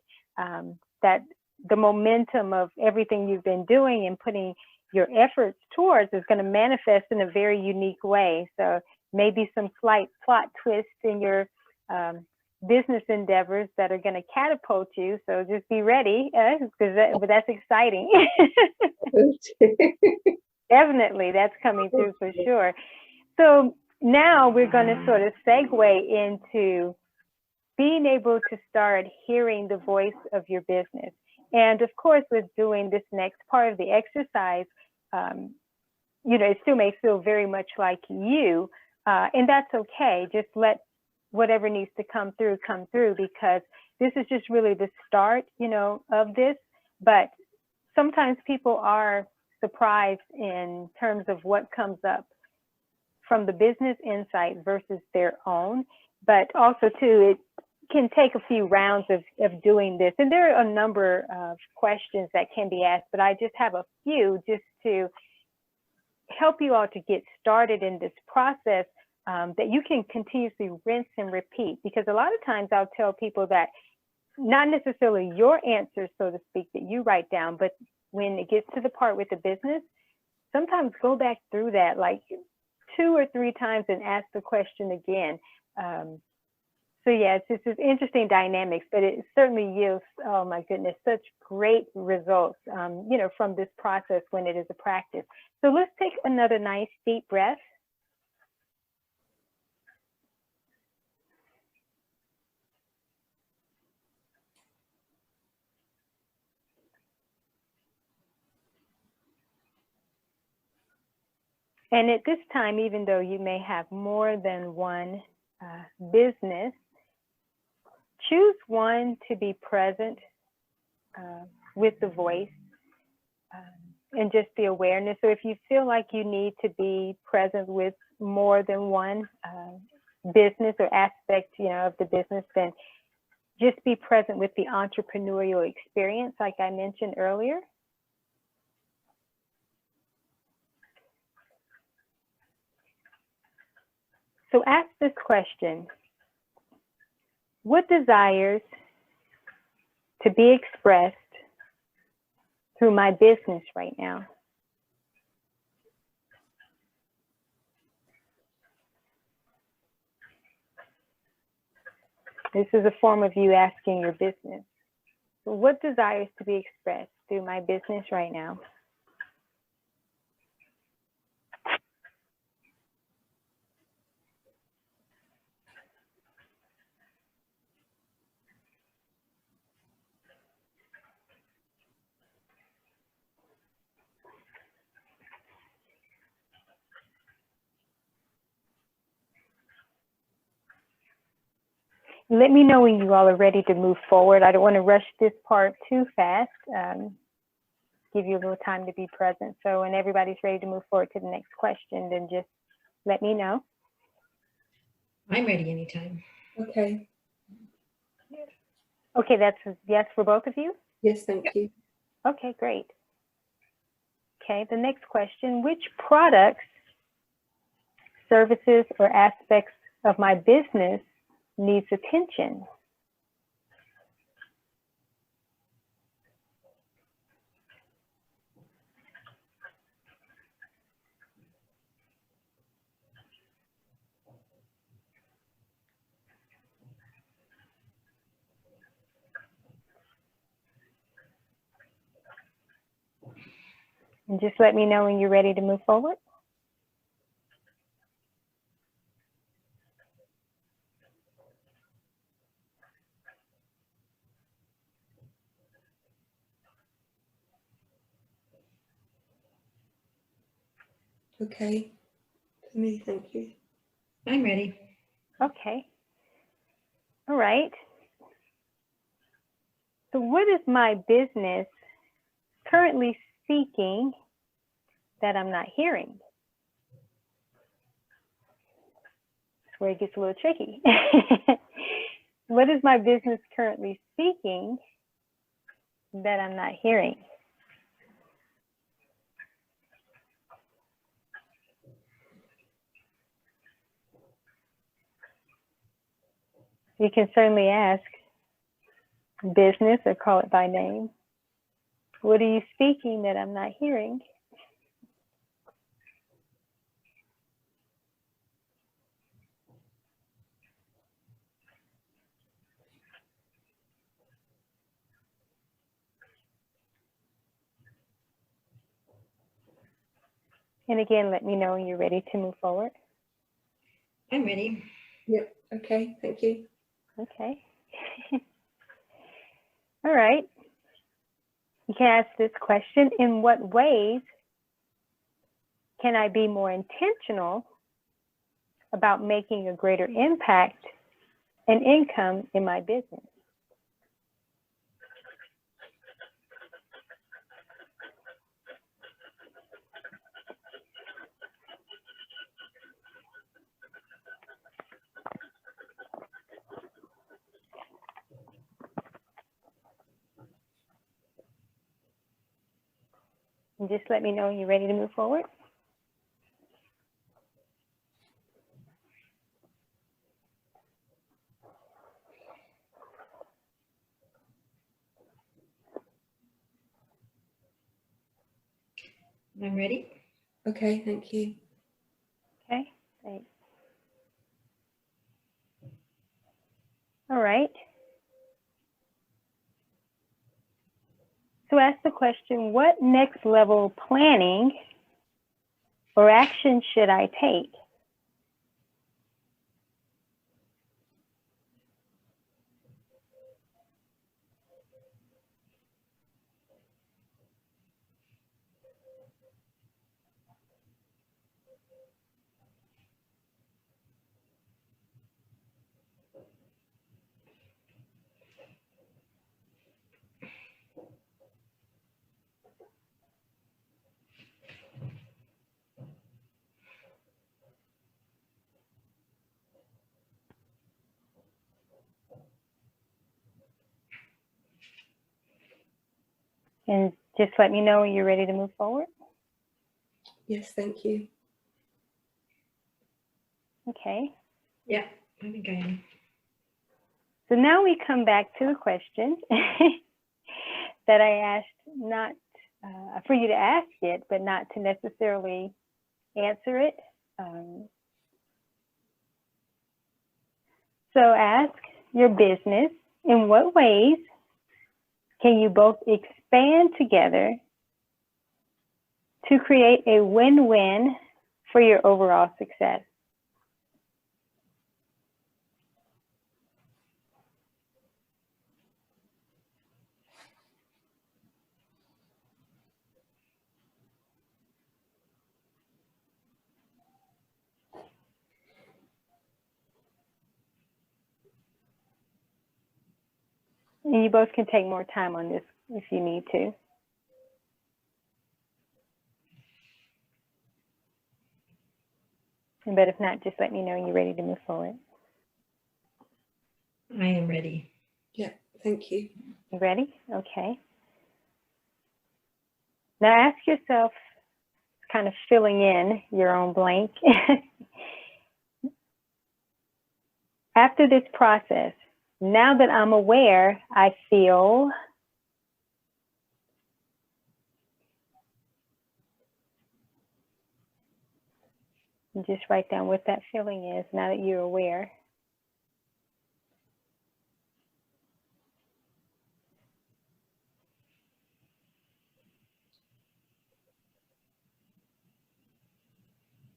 that the momentum of everything you've been doing and putting your efforts towards is going to manifest in a very unique way. So maybe some slight plot twists in your business endeavors that are going to catapult you. So just be ready, but that's exciting. Definitely, that's coming through for sure. So now we're going to sort of segue into being able to start hearing the voice of your business. And of course, with doing this next part of the exercise, it still may feel very much like you, and that's okay. Just let whatever needs to come through, because this is just really the start, of this. But sometimes people are surprised in terms of what comes up from the business insight versus their own. But also, too, it can take a few rounds of doing this. And there are a number of questions that can be asked, but I just have a few just to help you all to get started in this process, that you can continuously rinse and repeat. Because a lot of times I'll tell people that not necessarily your answers, so to speak, that you write down, but when it gets to the part with the business, sometimes go back through that like 2 or 3 times and ask the question again. So yeah, it's just interesting dynamics, but it certainly yields, oh my goodness, such great results, from this process when it is a practice. So let's take another nice deep breath. And at this time, even though you may have more than one business, choose one to be present with the voice and just the awareness. So if you feel like you need to be present with more than one business or aspect, of the business, then just be present with the entrepreneurial experience, like I mentioned earlier. So ask this question: what desires to be expressed through my business right now? This is a form of you asking your business. So what desires to be expressed? through my business right now. Let me know when you all are ready to move forward. I don't want to rush this part too fast. Give you a little time to be present. So when everybody's ready to move forward to the next question, then just let me know. I'm ready anytime. Okay. Okay, that's a yes for both of you? Yes, thank you. Okay, great. Okay, the next question, which products, services, or aspects of my business needs attention? And just let me know when you're ready to move forward. Okay. For me, thank you. I'm ready. Okay. All right. So what is my business currently seeking that I'm not hearing? That's where it gets a little tricky. What is my business currently seeking that I'm not hearing? You can certainly ask business or call it by name. What are you speaking that I'm not hearing? And again, let me know when you're ready to move forward. I'm ready. Yep. Okay. Thank you. Okay. All right. You can ask this question, in what ways can I be more intentional about making a greater impact and income in my business? And just let me know when you're ready to move forward. I'm ready. Okay. Thank you. Okay, thanks. All right. So ask the question, what next level planning or action should I take? And just let me know when you're ready to move forward. Yes, thank you. Okay. Yeah, I think I am. So now we come back to the question that I asked, not for you to ask it, but not to necessarily answer it. So ask your business, in what ways can you both expand together to create a win-win for your overall success? And you both can take more time on this if you need to. But if not, just let me know when you're ready to move forward. I am ready. Yeah, thank you. You ready? Okay. Now ask yourself, kind of filling in your own blank. After this process, now that I'm aware, I feel just write down what that feeling is now that you're aware.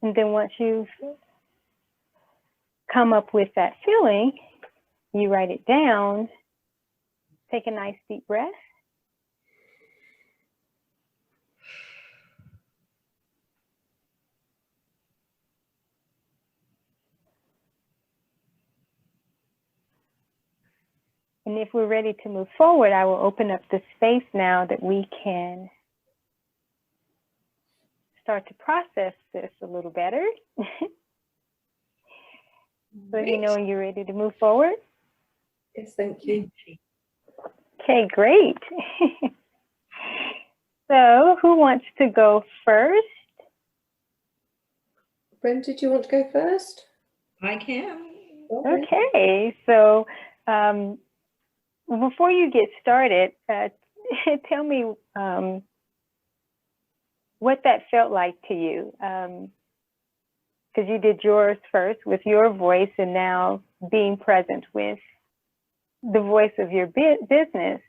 And then once you've come up with that feeling, you write it down, take a nice deep breath. And if we're ready to move forward, I will open up the space now that we can start to process this a little better. Let me know when you're ready to move forward. Yes, thank you. Okay, great. So who wants to go first? Brenda, did you want to go first? I can. Okay, so before you get started, tell me what that felt like to you. Because you did yours first with your voice, and now being present with the voice of your business.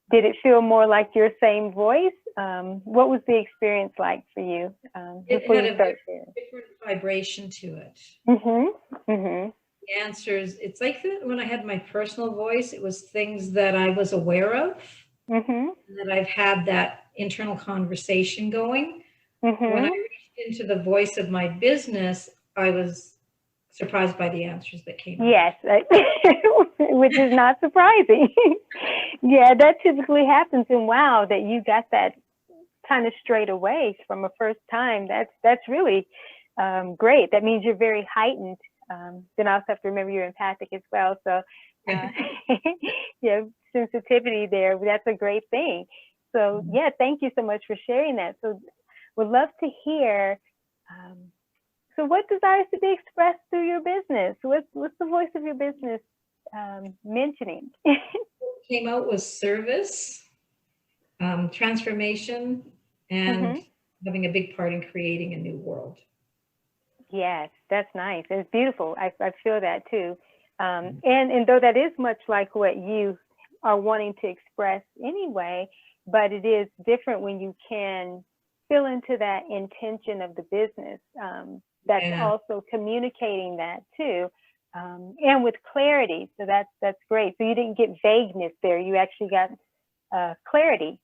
Did it feel more like your same voice? What was the experience like for you before you start sharing? Different vibration to it. Mm-hmm. Mm-hmm. The answers, it's like when I had my personal voice, it was things that I was aware of, Mm-hmm. and that I've had that internal conversation going. Mm-hmm. When I reached into the voice of my business, I was surprised by the answers that came out. Yes, which is not surprising. Yeah, that typically happens. And wow, that you got that kind of straight away from a first time. That's really great. That means you're very heightened. Then I also have to remember you're empathic as well. So yeah, sensitivity there. That's a great thing. So yeah, thank you so much for sharing that. So would love to hear. So what desires to be expressed through your business? What's the voice of your business mentioning? What came out was service, transformation, and having a big part in creating a new world. Yes, that's nice. It's beautiful. I feel that too. And though that is much like what you are wanting to express anyway, but it is different when you can fill into that intention of the business. That's also communicating that too, and with clarity. So that's great. So you didn't get vagueness there. You actually got clarity.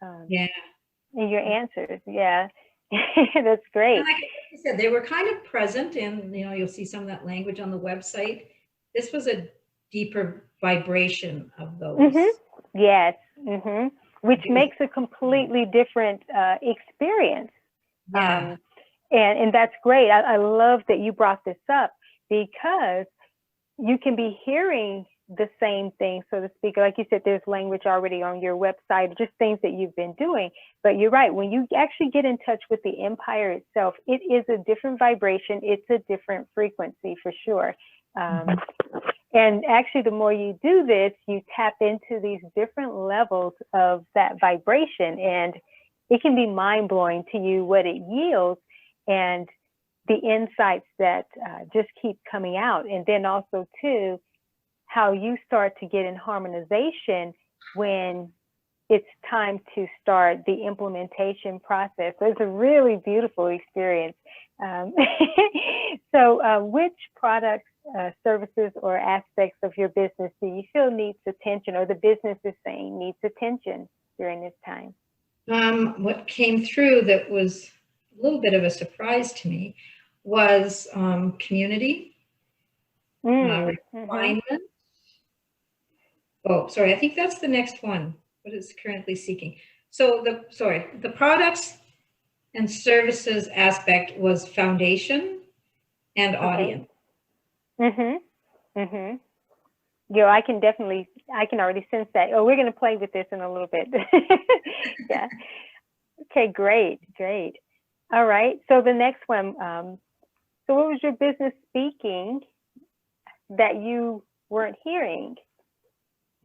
In your answers. Yeah, that's great. And like I said, they were kind of present, and you'll see some of that language on the website. This was a deeper vibration of those. Yes, which makes a completely different experience. Yeah. And that's great. I love that you brought this up, because you can be hearing the same thing, so to speak. Like you said, there's language already on your website, just things that you've been doing. But you're right, when you actually get in touch with the empire itself, it is a different vibration. It's a different frequency for sure. And actually, the more you do this, you tap into these different levels of that vibration, and it can be mind-blowing to you what it yields and the insights that just keep coming out. And then also too, how you start to get in harmonization when it's time to start the implementation process. So it's a really beautiful experience. So which products, services, or aspects of your business do you feel needs attention, or the business is saying needs attention during this time? What came through that was a little bit of a surprise to me was community, refinement. Oh, sorry, I think that's the next one. What is currently seeking? So the products and services aspect was foundation and audience. Yeah, I can already sense that. Oh, we're going to play with this in a little bit. Yeah. Okay, great. All right. So the next one, so what was your business speaking that you weren't hearing?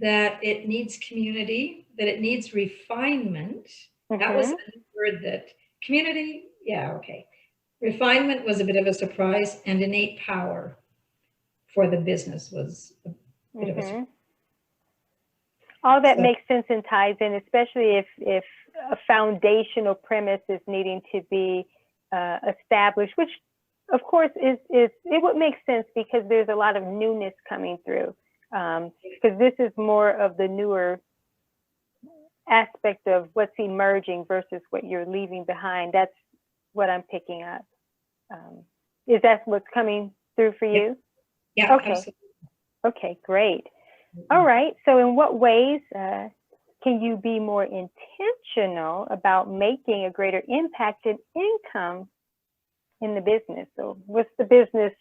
That it needs community, that it needs refinement. That was a word that community, yeah, okay. Refinement was a bit of a surprise, and innate power for the business was a bit of a surprise. All that makes sense and ties in, especially if a foundational premise is needing to be established, which of course it would make sense because there's a lot of newness coming through. Because this is more of the newer aspect of what's emerging versus what you're leaving behind. That's what I'm picking up. Is that what's coming through for you? Yeah, okay. Absolutely. Okay, great. All right. So in what ways can you be more intentional about making a greater impact and income in the business? So what's the business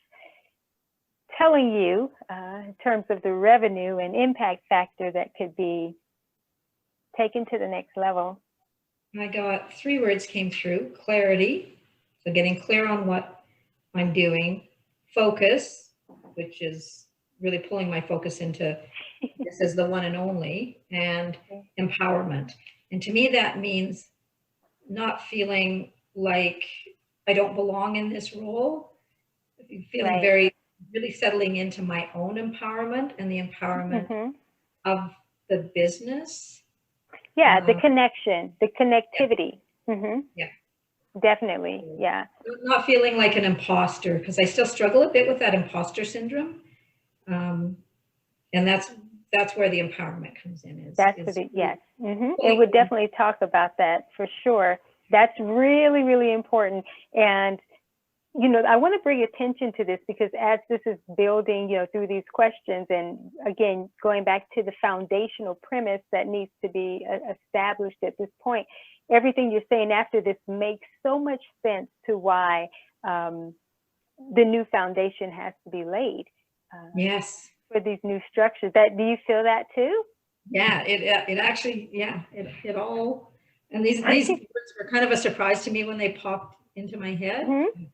telling you in terms of the revenue and impact factor that could be taken to the next level? I got 3 words came through: clarity, so getting clear on what I'm doing; focus, which is really pulling my focus into this is the one and only; and empowerment. And to me, that means not feeling like I don't belong in this role, feeling really settling into my own empowerment and the empowerment of the business. Yeah, the connection, the connectivity. Yeah. Definitely, yeah. Not feeling like an imposter, because I still struggle a bit with that imposter syndrome. And that's where the empowerment comes in. Yes. And we'll definitely talk about that for sure. That's really, really important. And you know, I want to bring attention to this because as this is building, you know, through these questions, and again, going back to the foundational premise that needs to be established at this point, everything you're saying after this makes so much sense to why the new foundation has to be laid. Yes. For these new structures. Do you feel that too? Yeah, it actually, yeah, it all, and these words were kind of a surprise to me when they popped into my head,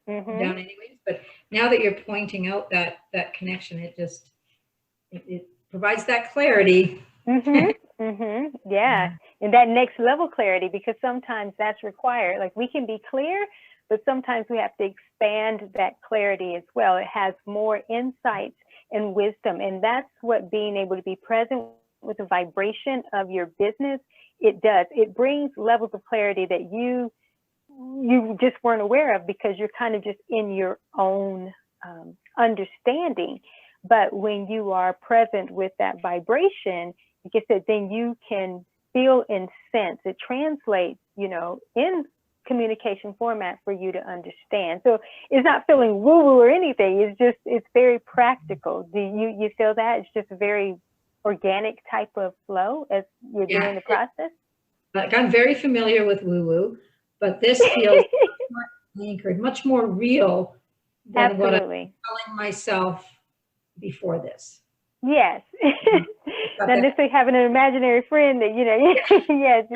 down anyways, but now that you're pointing out that connection, it provides that clarity. Yeah, and that next level clarity, because sometimes that's required. Like we can be clear, but sometimes we have to expand that clarity as well. It has more insights and wisdom, and that's what being able to be present with the vibration of your business, it does. It brings levels of clarity that you just weren't aware of because you're kind of just in your own understanding. But when you are present with that vibration, like I said, then you can feel and sense. It translates, you know, in communication format for you to understand. So it's not feeling woo-woo or anything. It's very practical. Do you feel that? It's just a very organic type of flow as you're doing the process? Like I'm very familiar with woo-woo, but this feels much more anchored, much more real than what I'm telling myself before this. Yes. Not necessarily having an imaginary friend that, you know, yes.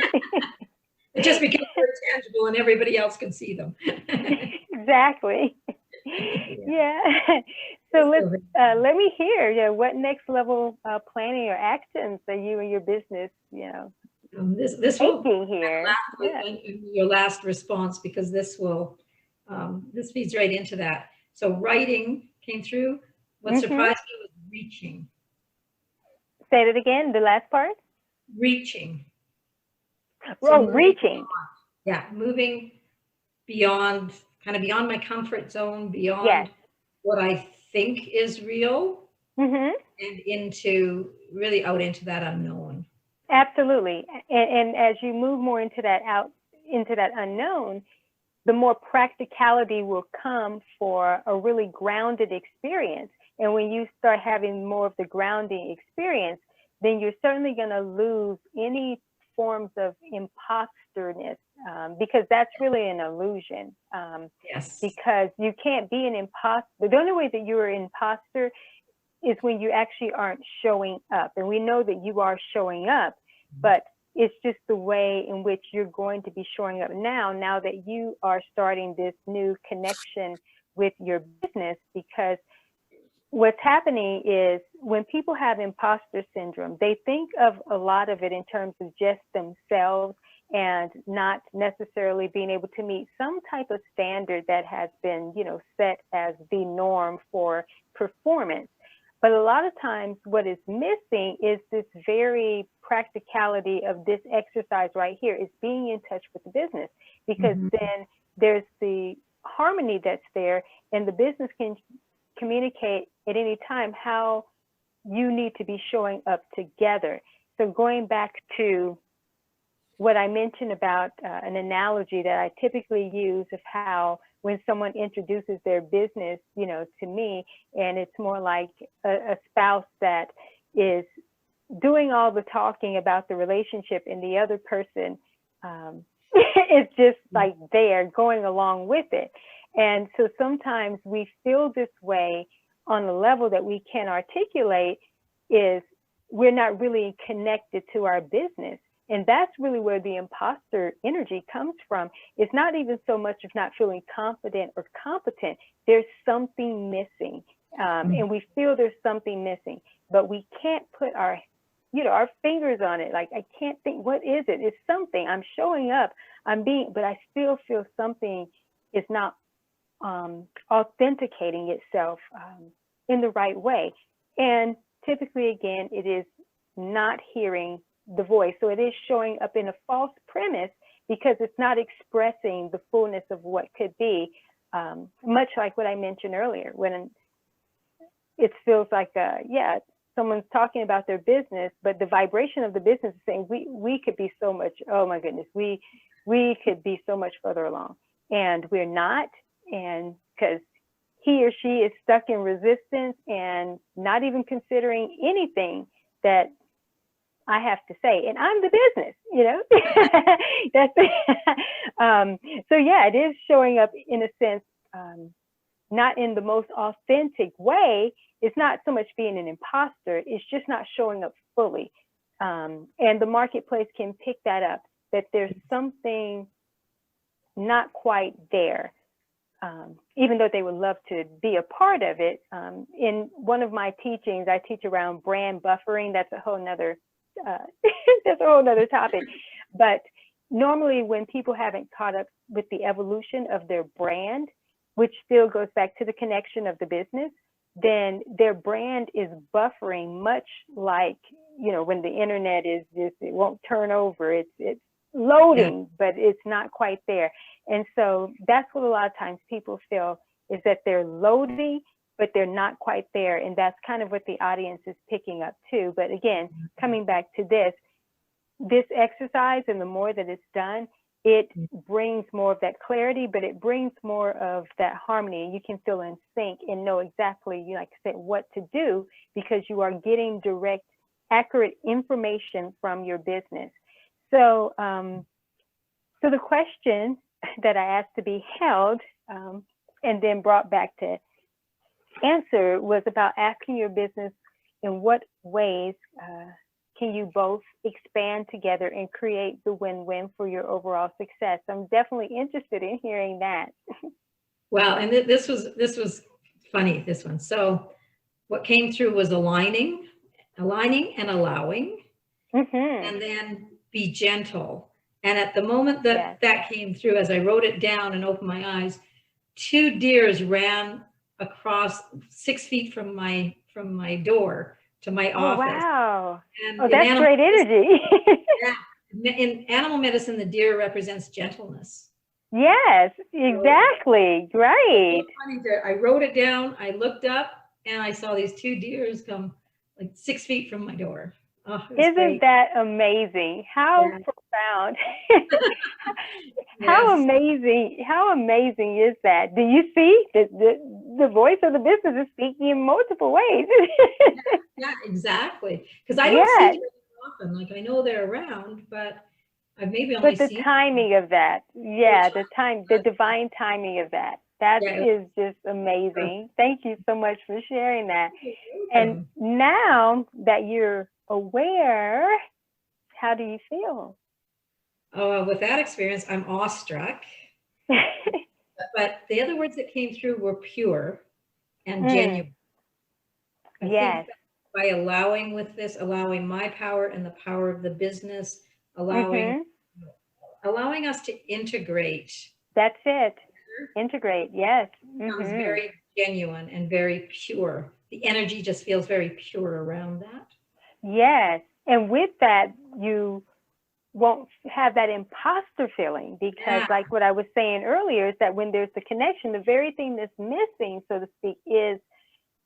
It just becomes very tangible and everybody else can see them. Exactly. Yeah. So let me hear, you know, what next level planning or actions are you and your business, you know, this will here. Your last response, because this will this feeds right into that. So writing came through. What surprised me was reaching. Say it again, the last part. reaching. Oh, reaching. Yeah, moving beyond, kind of beyond my comfort zone, beyond Yes. what I think is real, Mm-hmm. and into really out into that unknown. Absolutely. And as you move more into that unknown, the more practicality will come for a really grounded experience. And when you start having more of the grounding experience, then you're certainly going to lose any forms of imposterness, because that's really an illusion. Yes. Because you can't be an imposter. The only way that you're an imposter is when you actually aren't showing up. And we know that you are showing up, but it's just the way in which you're going to be showing up now that you are starting this new connection with your business. Because what's happening is when people have imposter syndrome, they think of a lot of it in terms of just themselves and not necessarily being able to meet some type of standard that has been, set as the norm for performance. But a lot of times what is missing is this very practicality of this exercise right here, is being in touch with the business, because then there's the harmony that's there, and the business can communicate at any time how you need to be showing up together. So going back to what I mentioned about an analogy that I typically use of how when someone introduces their business, to me, and it's more like a spouse that is doing all the talking about the relationship, and the other person is just like there going along with it. And so sometimes we feel this way on a level that we can't articulate, is we're not really connected to our business. And that's really where the imposter energy comes from. It's not even so much of not feeling confident or competent. There's something missing. And we feel there's something missing, but we can't put our fingers on it. Like, I can't think, what is it? It's something. I'm showing up, but I still feel something is not authenticating itself in the right way. And typically, again, it is not hearing the voice. So it is showing up in a false premise, because it's not expressing the fullness of what could be, much like what I mentioned earlier, when it feels like, someone's talking about their business, but the vibration of the business is saying, we could be so much, oh my goodness, we could be so much further along, and we're not. And because he or she is stuck in resistance and not even considering anything that I have to say, and I'm the business, That's so yeah, it is showing up in a sense, not in the most authentic way. It's not so much being an imposter, it's just not showing up fully. And the marketplace can pick that up, that there's something not quite there. Even though they would love to be a part of it. In one of my teachings, I teach around brand buffering. That's a whole nother topic. But normally when people haven't caught up with the evolution of their brand, which still goes back to the connection of the business, then their brand is buffering, much like, when the internet is just, it won't turn over. It's loading, but it's not quite there. And so that's what a lot of times people feel, is that they're loading, but they're not quite there. And that's kind of what the audience is picking up too. But again, coming back to this exercise, and the more that it's done, it brings more of that clarity, but it brings more of that harmony. You can feel in sync and know exactly, like I said, what to do, because you are getting direct, accurate information from your business. So, so the question that I asked to be held and then brought back to answer was about asking your business, in what ways can you both expand together and create the win-win for your overall success? I'm definitely interested in hearing that. Well, and this was funny, this one. So what came through was aligning and allowing, and then be gentle. And at the moment that that came through, as I wrote it down and opened my eyes, 2 deers ran across 6 feet from my door, to my Oh, office. wow. And Oh, that's great energy. in animal medicine, the deer represents gentleness. Yes, exactly. Right. I wrote it down, I looked up, and I saw these two deers come like 6 feet from my door. Oh, it was Isn't great. that amazing? How profound. How Yes. amazing. How amazing is that? Do you see the voice of the business is speaking in multiple ways? Yeah, exactly. Because I don't see deers often. Like, I know they're around, but I've maybe only But the seen timing of that, the divine timing of that, that is just amazing. Thank you so much for sharing that. And now that you're aware, how do you feel? Oh, with that experience, I'm awestruck. But the other words that came through were pure and genuine. I think by allowing allowing my power and the power of the business, allowing us to integrate. That's it. Integrate, yes. Sounds very genuine and very pure. The energy just feels very pure around that. Yes. And with that, you won't have that imposter feeling, because like what I was saying earlier is that when there's the connection, the very thing that's missing, so to speak, is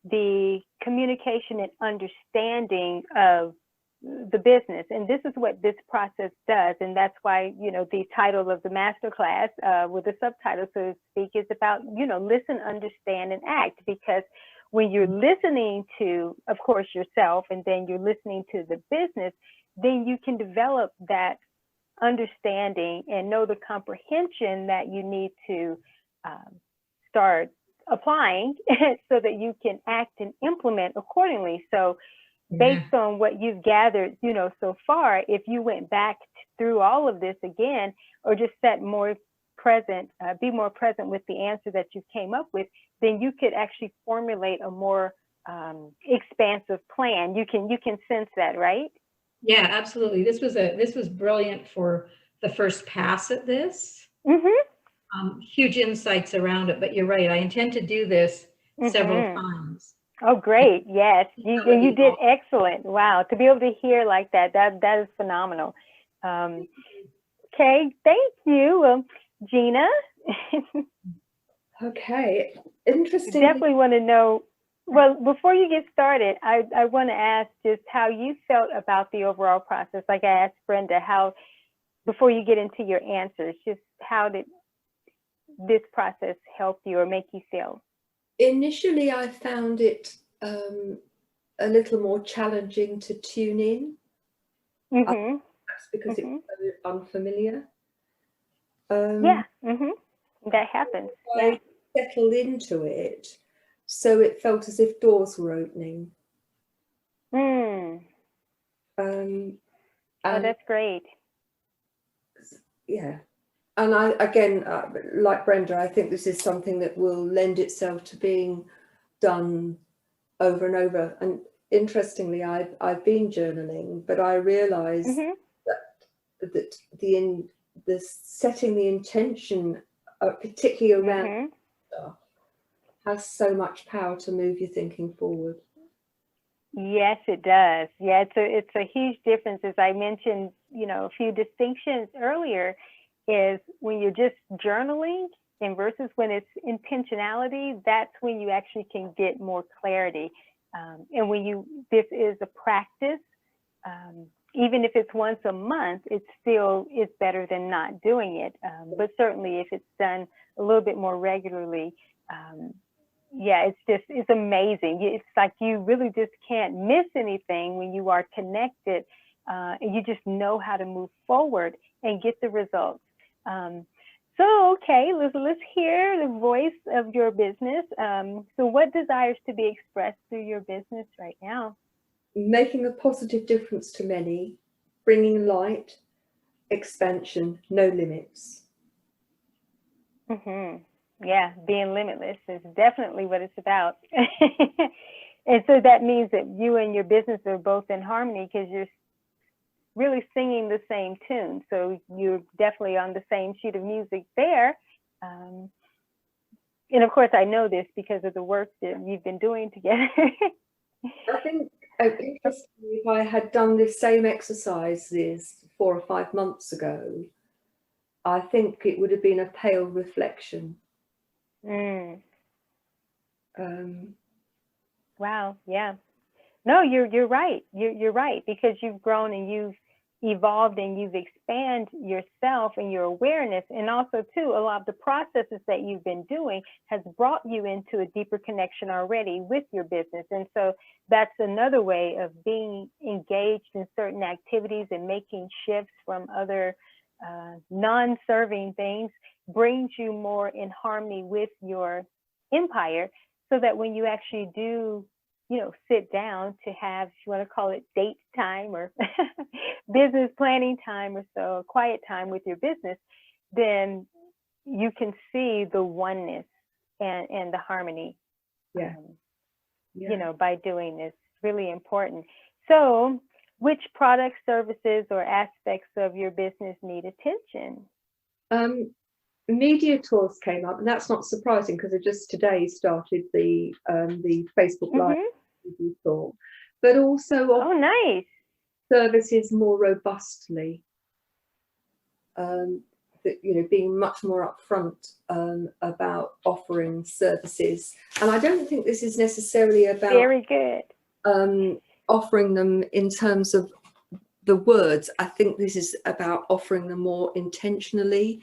the communication and understanding of the business. And this is what this process does. And that's why, you know, the title of the masterclass with the subtitle, so to speak, is about, you know, listen, understand, and act. Because when you're listening to, of course, yourself, and then you're listening to the business, then you can develop that understanding and know the comprehension that you need to start applying so that you can act and implement accordingly. So based on what you've gathered, you know, so far, if you went back through all of this again, or just set more present, be more present with the answer that you came up with, then you could actually formulate a more expansive plan. You can sense that, right? Yeah, absolutely. This was brilliant for the first pass at this. Huge insights around it, but you're right. I intend to do this several times. Oh, great. Yes. You did excellent. Wow. To be able to hear like that is phenomenal. Okay. Thank you. Gina. Okay. Interesting. Definitely want to know, well, before you get started, I want to ask just how you felt about the overall process. Like I asked Brenda, how, before you get into your answers, just how did this process help you or make you feel? Initially, I found it a little more challenging to tune in. That's because it was so unfamiliar. That happens. I settled into it, so it felt as if doors were opening. Oh, that's great. Yeah. And I, again, like Brenda, I think this is something that will lend itself to being done over and over. And interestingly, I've been journaling, but I realized that the setting the intention, particularly around stuff, has so much power to move your thinking forward. Yes, it does. Yeah, it's a huge difference. As I mentioned, you know, a few distinctions earlier, is when you're just journaling and versus when it's intentionality, that's when you actually can get more clarity. And when this is a practice, even if it's once a month, it still is better than not doing it. But certainly if it's done a little bit more regularly, yeah, it's amazing. It's like you really just can't miss anything when you are connected, and you just know how to move forward and get the results. So, okay, let's hear the voice of your business. So what desires to be expressed through your business right now? Making a positive difference to many, bringing light, expansion, no limits. Yeah, being limitless is definitely what it's about. And so that means that you and your business are both in harmony, because you're really singing the same tune. So you're definitely on the same sheet of music there. And of course, I know this because of the work that you've been doing together. I think Interestingly, if I had done the same exercises 4 or 5 months ago, I think it would have been a pale reflection. Mm. Um, Wow. Yeah. No, you're right. You're right, because you've grown and you've evolved and you've expanded yourself and your awareness, and also too a lot of the processes that you've been doing has brought you into a deeper connection already with your business. And so that's another way of being engaged in certain activities and making shifts from other non-serving things brings you more in harmony with your empire, so that when you actually do, you know, sit down to have, if you want to call it date time or business planning time or so, quiet time with your business, then you can see the oneness and the harmony, yeah. you know, by doing this. Really important. So which products, services, or aspects of your business need attention? Media tours came up, and that's not surprising because I just today started the Facebook Live tour, but also Oh, nice. services more robustly. That, you know, being much more upfront about offering services, and I don't think this is necessarily about Very good. offering them in terms of the words. I think this is about offering them more intentionally.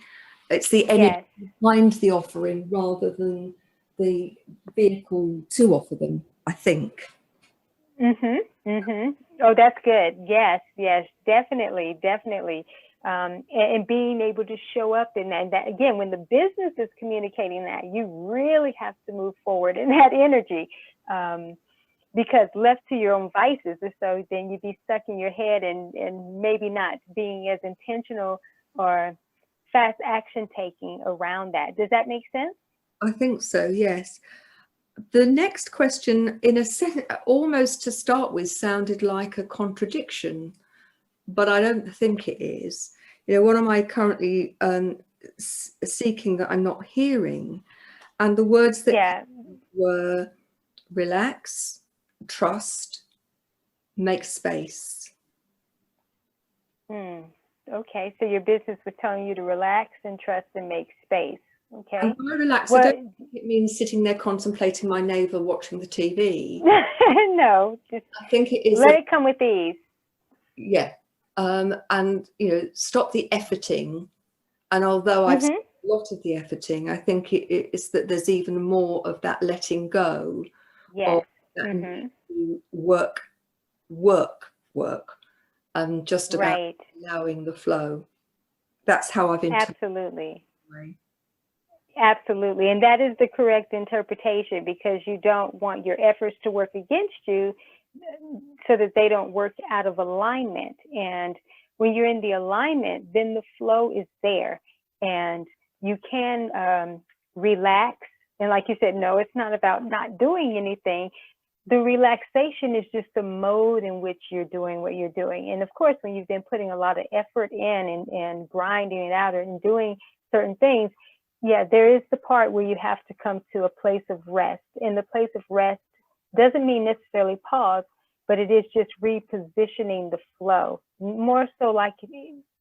It's the energy behind the offering rather than the vehicle to offer them, I think. Oh, that's good. Yes, definitely. And being able to show up in that, again, when the business is communicating that, you really have to move forward in that energy, because left to your own vices, so then you'd be stuck in your head and maybe not being as intentional or fast action taking around that. Does that make sense? I think so, yes. The next question, in a sense, almost to start with, sounded like a contradiction, but I don't think it is. You know, what am I currently seeking that I'm not hearing? And the words that were relax, trust, make space. Okay, so your business was telling you to relax and trust and make space. Okay. And by relax, I don't think it means sitting there contemplating my navel watching the TV. No, just I think it is. Let it come with ease. Yeah. And, you know, stop the efforting. And although I've seen a lot of the efforting, I think it's that there's even more of that letting go. Yes. Of work, and just about allowing the flow. That's how I've Absolutely. Absolutely. And that is the correct interpretation, because you don't want your efforts to work against you so that they don't work out of alignment. And when you're in the alignment, then the flow is there and you can relax. And like you said, no, it's not about not doing anything. The relaxation is just the mode in which you're doing what you're doing. And of course, when you've been putting a lot of effort in and grinding it out and doing certain things, yeah, there is the part where you have to come to a place of rest. And the place of rest doesn't mean necessarily pause, but it is just repositioning the flow. More so like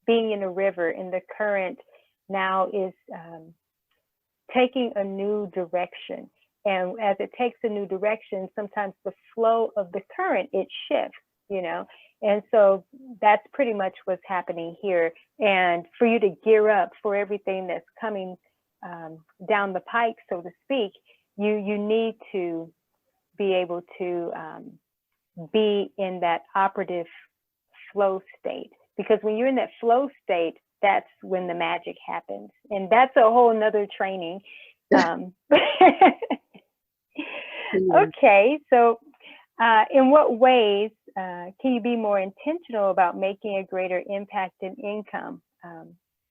being in a river, and the current now is taking a new direction. And as it takes a new direction, sometimes the flow of the current, it shifts, you know. And so that's pretty much what's happening here. And for you to gear up for everything that's coming down the pike, so to speak, you need to be able to be in that operative flow state, because when you're in that flow state, that's when the magic happens. And that's a whole nother training. Okay, so in what ways can you be more intentional about making a greater impact in income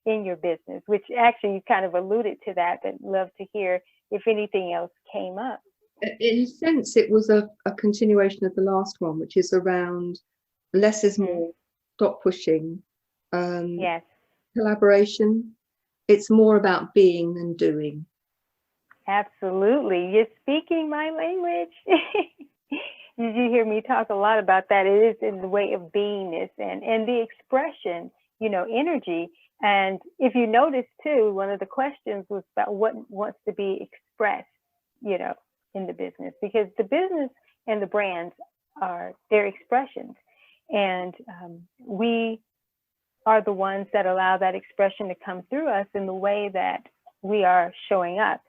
in your business? Which actually you kind of alluded to that, but love to hear if anything else came up. In a sense, it was a continuation of the last one, which is around less is more, stop pushing, Yes. Collaboration. It's more about being than doing. Absolutely. You're speaking my language. you hear me talk a lot about that. It is in the way of beingness and the expression, energy. And if you notice too, one of the questions was about what wants to be expressed, in the business, because the business and the brands are their expressions. And we are the ones that allow that expression to come through us in the way that we are showing up.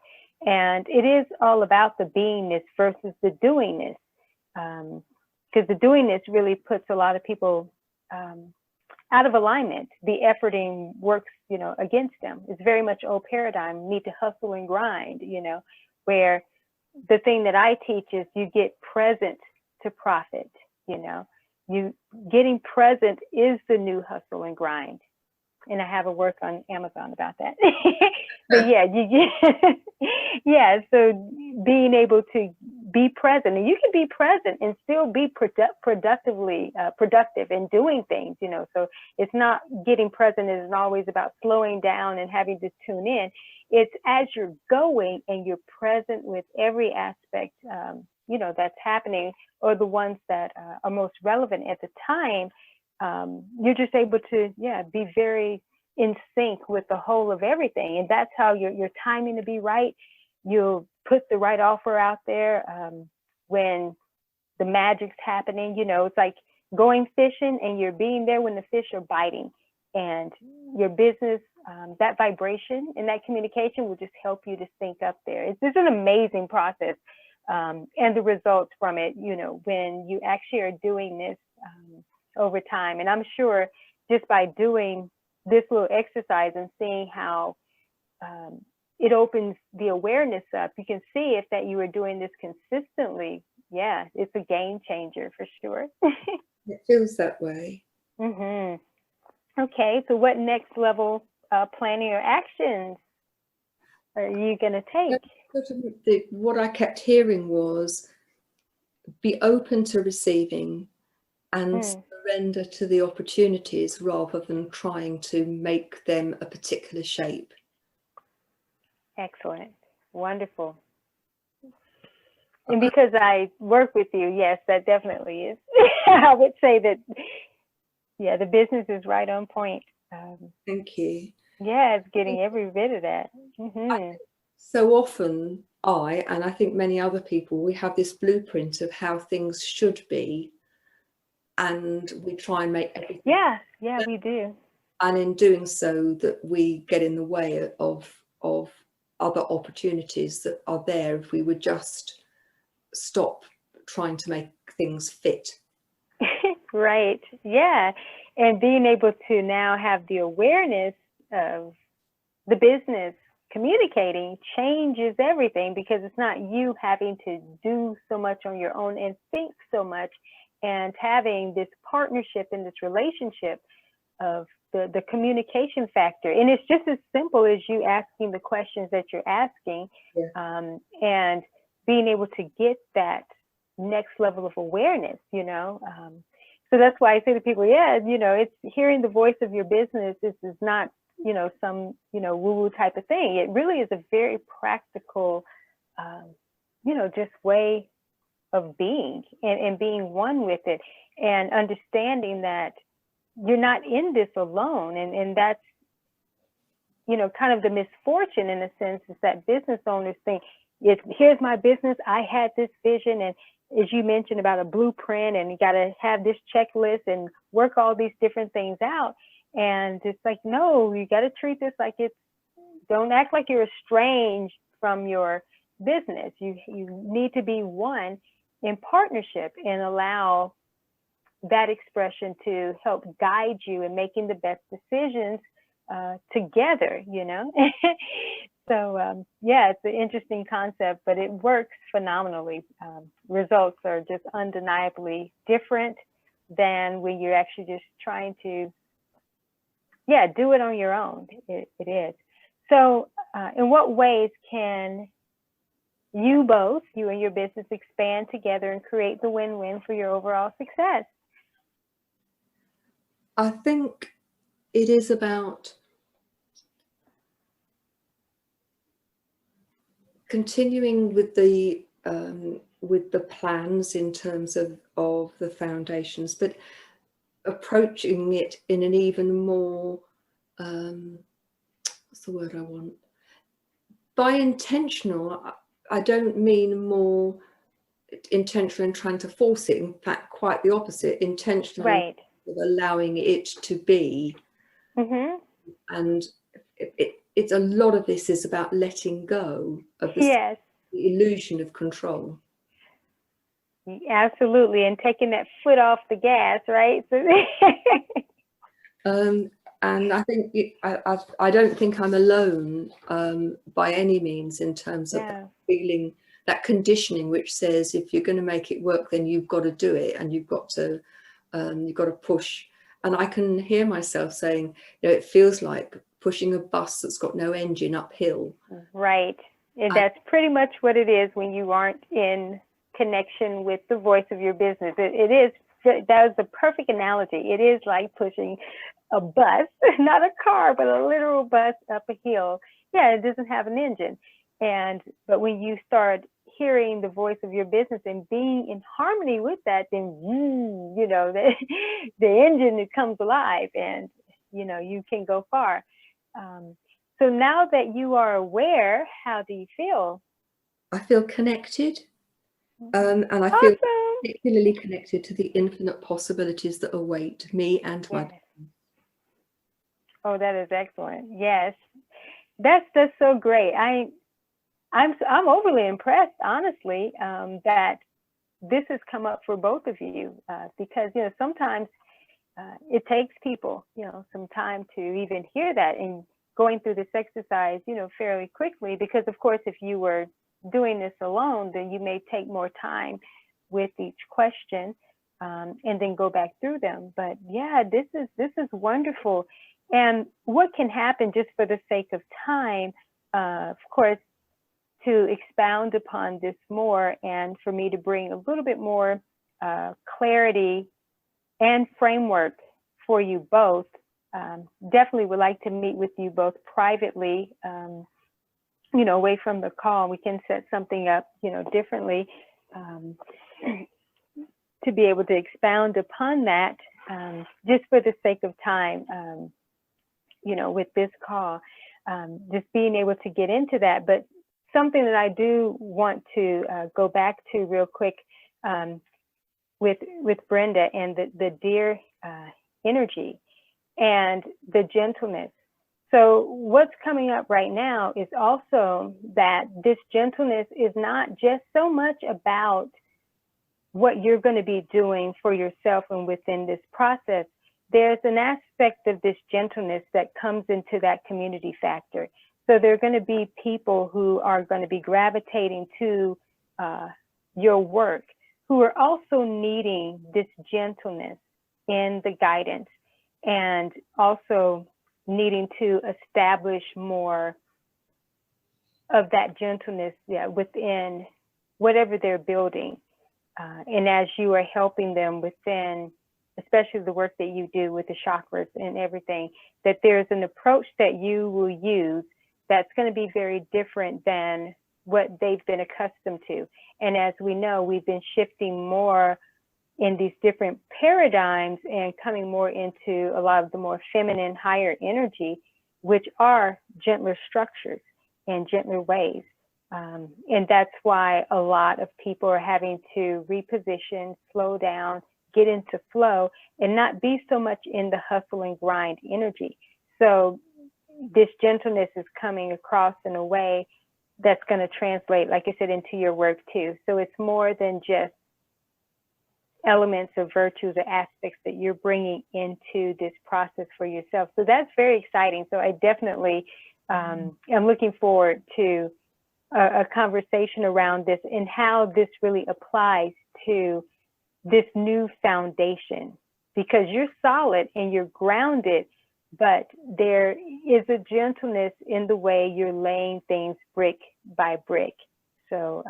And it is all about the beingness versus the doingness. Because the doingness really puts a lot of people out of alignment. The efforting works, against them. It's very much old paradigm, need to hustle and grind, where the thing that I teach is you get present to profit, you getting present is the new hustle and grind. And I have a work on Amazon about that. But yeah, so being able to be present, and you can be present and still be productive in doing things, so it's not getting present isn't always about slowing down and having to tune in. It's as you're going and you're present with every aspect, that's happening, or the ones that are most relevant at the time. You're just able to, be very in sync with the whole of everything. And that's how your timing to be right. You'll put the right offer out there when the magic's happening. It's like going fishing and you're being there when the fish are biting. And your business, that vibration and that communication will just help you to sync up there. It's an amazing process. And the results from it, when you actually are doing this over time. And I'm sure just by doing this little exercise and seeing how it opens the awareness up, you can see if that you are doing this consistently. Yeah, it's a game changer for sure. It feels that way. Mm-hmm. Okay, so what next level planning or actions are you going to take? What I kept hearing was be open to receiving and surrender to the opportunities rather than trying to make them a particular shape. Excellent. Wonderful. And because I work with you, yes, that definitely is. I would say that, the business is right on point. Thank you. Yeah, it's getting every bit of that. Mm-hmm. So often and I think many other people, we have this blueprint of how things should be, and we try and make everything. Yeah, we do. And in doing so, that we get in the way of other opportunities that are there if we would just stop trying to make things fit. Right. Yeah. And being able to now have the awareness of the business communicating changes everything, because it's not you having to do so much on your own and think so much, and having this partnership and this relationship of the communication factor. And it's just as simple as you asking the questions that you're asking, and being able to get that next level of awareness, So that's why I say to people, it's hearing the voice of your business. This is not, some, woo-woo type of thing. It really is a very practical, just way of being and being one with it, and understanding that you're not in this alone. And that's, kind of the misfortune in a sense, is that business owners think, here's my business. I had this vision. And as you mentioned about a blueprint, and you got to have this checklist and work all these different things out. And it's like, no, you got to treat this like don't act like you're estranged from your business. You need to be one in partnership and allow that expression to help guide you in making the best decisions together, So, it's an interesting concept, but it works phenomenally. Results are just undeniably different than when you're actually just trying to, do it on your own. It is. So, in what ways can you and your business expand together and create the win-win for your overall success? I think it is about continuing with the with the plans in terms of the foundations, but approaching it in an even more, what's the word I want? By intentional, I don't mean more intentional and trying to force it. In fact, quite the opposite, intentional, right, of allowing it to be. And it's a lot of this is about letting go of the illusion of control. Absolutely, and taking that foot off the gas, right? And I think I don't think I'm alone by any means in terms of feeling that conditioning, which says if you're going to make it work, then you've got to do it, and you've got to push. And I can hear myself saying, you know, it feels like pushing a bus that's got no engine uphill. Right, and that's pretty much what it is when you aren't in connection with the voice of your business. It is. That was the perfect analogy. It is like pushing a bus, not a car, but a literal bus up a hill. Yeah, it doesn't have an engine. But when you start hearing the voice of your business and being in harmony with that, then you know, the engine, it comes alive, and you know, you can go far. So now that you are aware, how do you feel? I feel connected, and I feel particularly connected to the infinite possibilities that await me and my business. Oh, that is excellent. Yes, that's so great. I'm overly impressed, honestly, that this has come up for both of you, because, you know, sometimes it takes people, you know, some time to even hear that, and going through this exercise, you know, fairly quickly, because of course, if you were doing this alone, then you may take more time with each question, and then go back through them. But yeah, this is wonderful. And what can happen, just for the sake of time, of course, to expound upon this more, and for me to bring a little bit more clarity and framework for you both, definitely would like to meet with you both privately, you know, away from the call. We can set something up, you know, differently, to be able to expound upon that, just for the sake of time, you know, with this call, just being able to get into that. But something that I do want to go back to real quick, with Brenda, and the dear energy and the gentleness. So what's coming up right now is also that this gentleness is not just so much about what you're going to be doing for yourself and within this process. There's an aspect of this gentleness that comes into that community factor. So there are going to be people who are going to be gravitating to your work, who are also needing this gentleness in the guidance, and also needing to establish more of that gentleness, within whatever they're building. And as you are helping them within, especially the work that you do with the chakras and everything, that there's an approach that you will use that's going to be very different than what they've been accustomed to. And as we know, we've been shifting more in these different paradigms and coming more into a lot of the more feminine, higher energy, which are gentler structures and gentler ways. And that's why a lot of people are having to reposition, slow down, get into flow, and not be so much in the hustle and grind energy. So this gentleness is coming across in a way that's going to translate, like I said, into your work too. So it's more than just elements of virtues or aspects that you're bringing into this process for yourself. So that's very exciting. So I definitely am looking forward to a conversation around this and how this really applies to this new foundation, because you're solid and you're grounded, but there is a gentleness in the way you're laying things brick by brick. So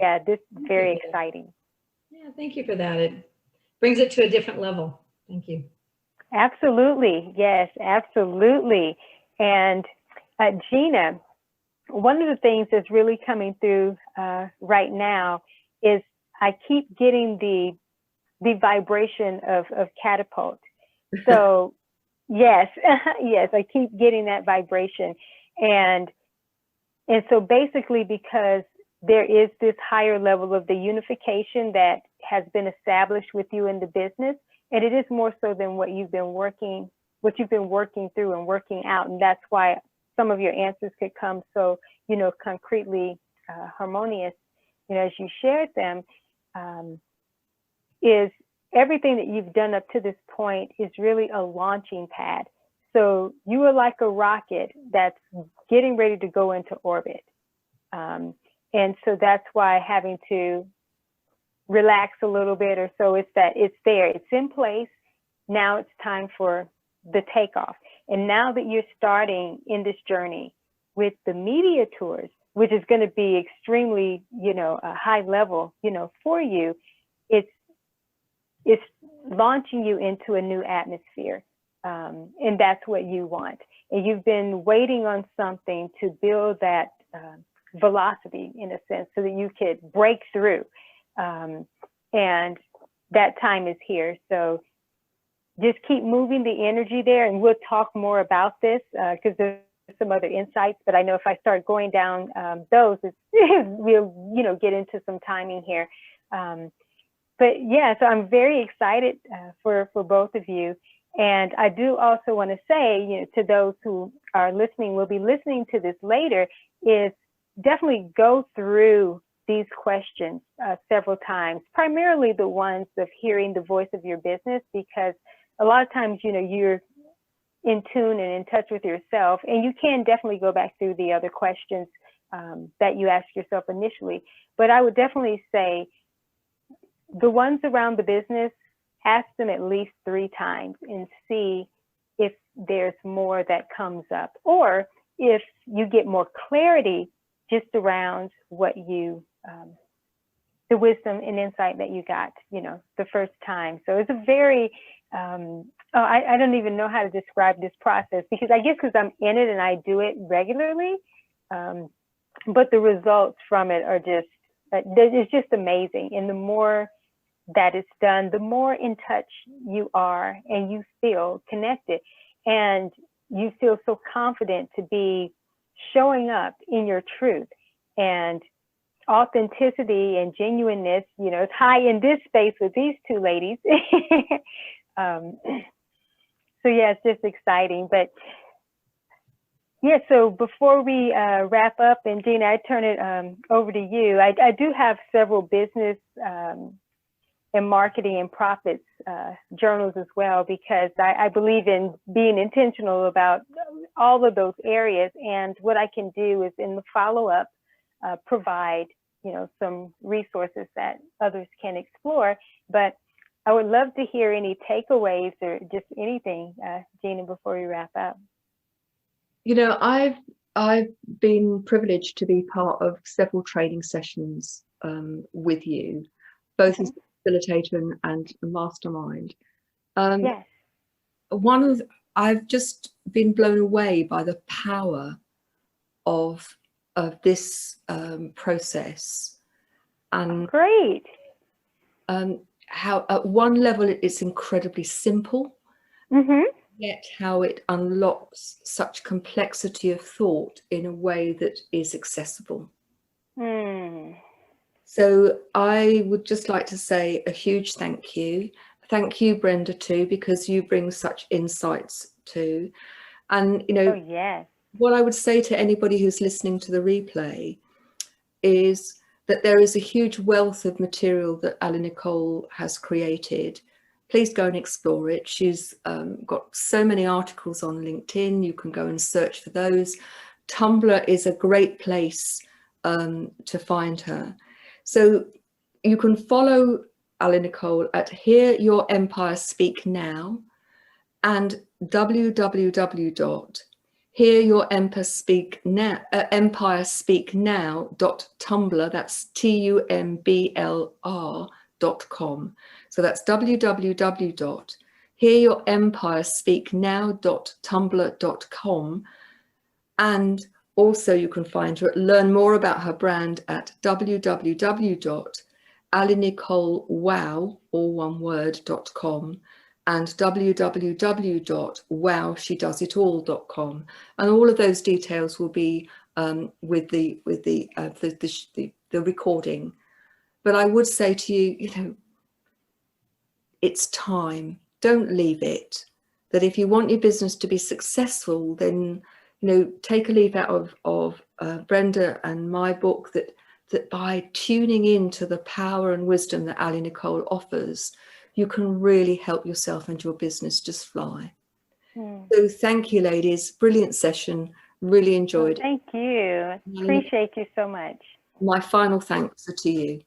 yeah, this is very exciting. Yeah, thank you for that. It brings it to a different level. Thank you. Absolutely. Yes, absolutely. And Gina, one of the things that's really coming through right now is I keep getting the vibration of catapult. So yes, yes, I keep getting that vibration. And so basically, because there is this higher level of the unification that has been established with you in the business, and it is more so than what you've been working through and working out. And that's why some of your answers could come so, concretely harmonious, as you shared them, is everything that you've done up to this point is really a launching pad. So you are like a rocket that's getting ready to go into orbit. And so that's why having to relax a little bit or so, it's that it's there, it's in place. Now it's time for the takeoff. And now that you're starting in this journey with the media tours, which is going to be extremely, a high level, for you, it's launching you into a new atmosphere. And that's what you want. And you've been waiting on something to build that velocity, in a sense, so that you could break through. And that time is here. So just keep moving the energy there, and we'll talk more about this because there's some other insights. But I know if I start going down those, we'll, get into some timing here. But yeah, so I'm very excited for both of you. And I do also want to say, to those who are listening, will be listening to this later, is definitely go through these questions several times, primarily the ones of hearing the voice of your business, because a lot of times, you're in tune and in touch with yourself, and you can definitely go back through the other questions that you asked yourself initially. But I would definitely say the ones around the business, ask them at least 3 times and see if there's more that comes up, or if you get more clarity just around what you, the wisdom and insight that you got, the first time. So it's a very, I don't even know how to describe this process, because I guess because I'm in it and I do it regularly, but the results from it are just, it's just amazing. And the more that is done, the more in touch you are, and you feel connected, and you feel so confident to be showing up in your truth. And authenticity and genuineness, it's high in this space with these 2 ladies. So yeah, it's just exciting. But yeah, so before we wrap up, and Gina, I turn it over to you. I do have several business and marketing and profits journals as well, because I believe in being intentional about all of those areas. And what I can do is, in the follow-up, provide some resources that others can explore. But I would love to hear any takeaways or just anything, Gina, before we wrap up. I've been privileged to be part of several training sessions with you, both as a facilitator and a mastermind. Yes. I've just been blown away by the power of this process, and great. How at one level it's incredibly simple, yet how it unlocks such complexity of thought in a way that is accessible. So I would just like to say a huge thank you. Thank you, Brenda, too, because you bring such insights too. And Oh, yes. What I would say to anybody who's listening to the replay is that there is a huge wealth of material that AliNICOLE has created. Please go and explore it. She's got so many articles on LinkedIn. You can go and search for those. Tumblr is a great place to find her. So you can follow AliNICOLE at Hear Your Empire Speak Now and www.hearyourempirespeaknow.tumblr. That's TUMBLR.com. So that's www.hearyourempirespeaknow.tumblr.com. And also you can find her, learn more about her brand at www.AliNICOLE AliNICOLE, all one word, .com, and www.wowshedoesitall.com, and all of those details will be with the recording. But I would say to you, you know, it's time. Don't leave it. That if you want your business to be successful, then, you know, take a leaf out of Brenda and my book, that by tuning into the power and wisdom that AliNICOLE offers, you can really help yourself and your business just fly. So thank you, ladies. Brilliant session. Really enjoyed it. Thank you. Appreciate you so much. My final thanks are to you.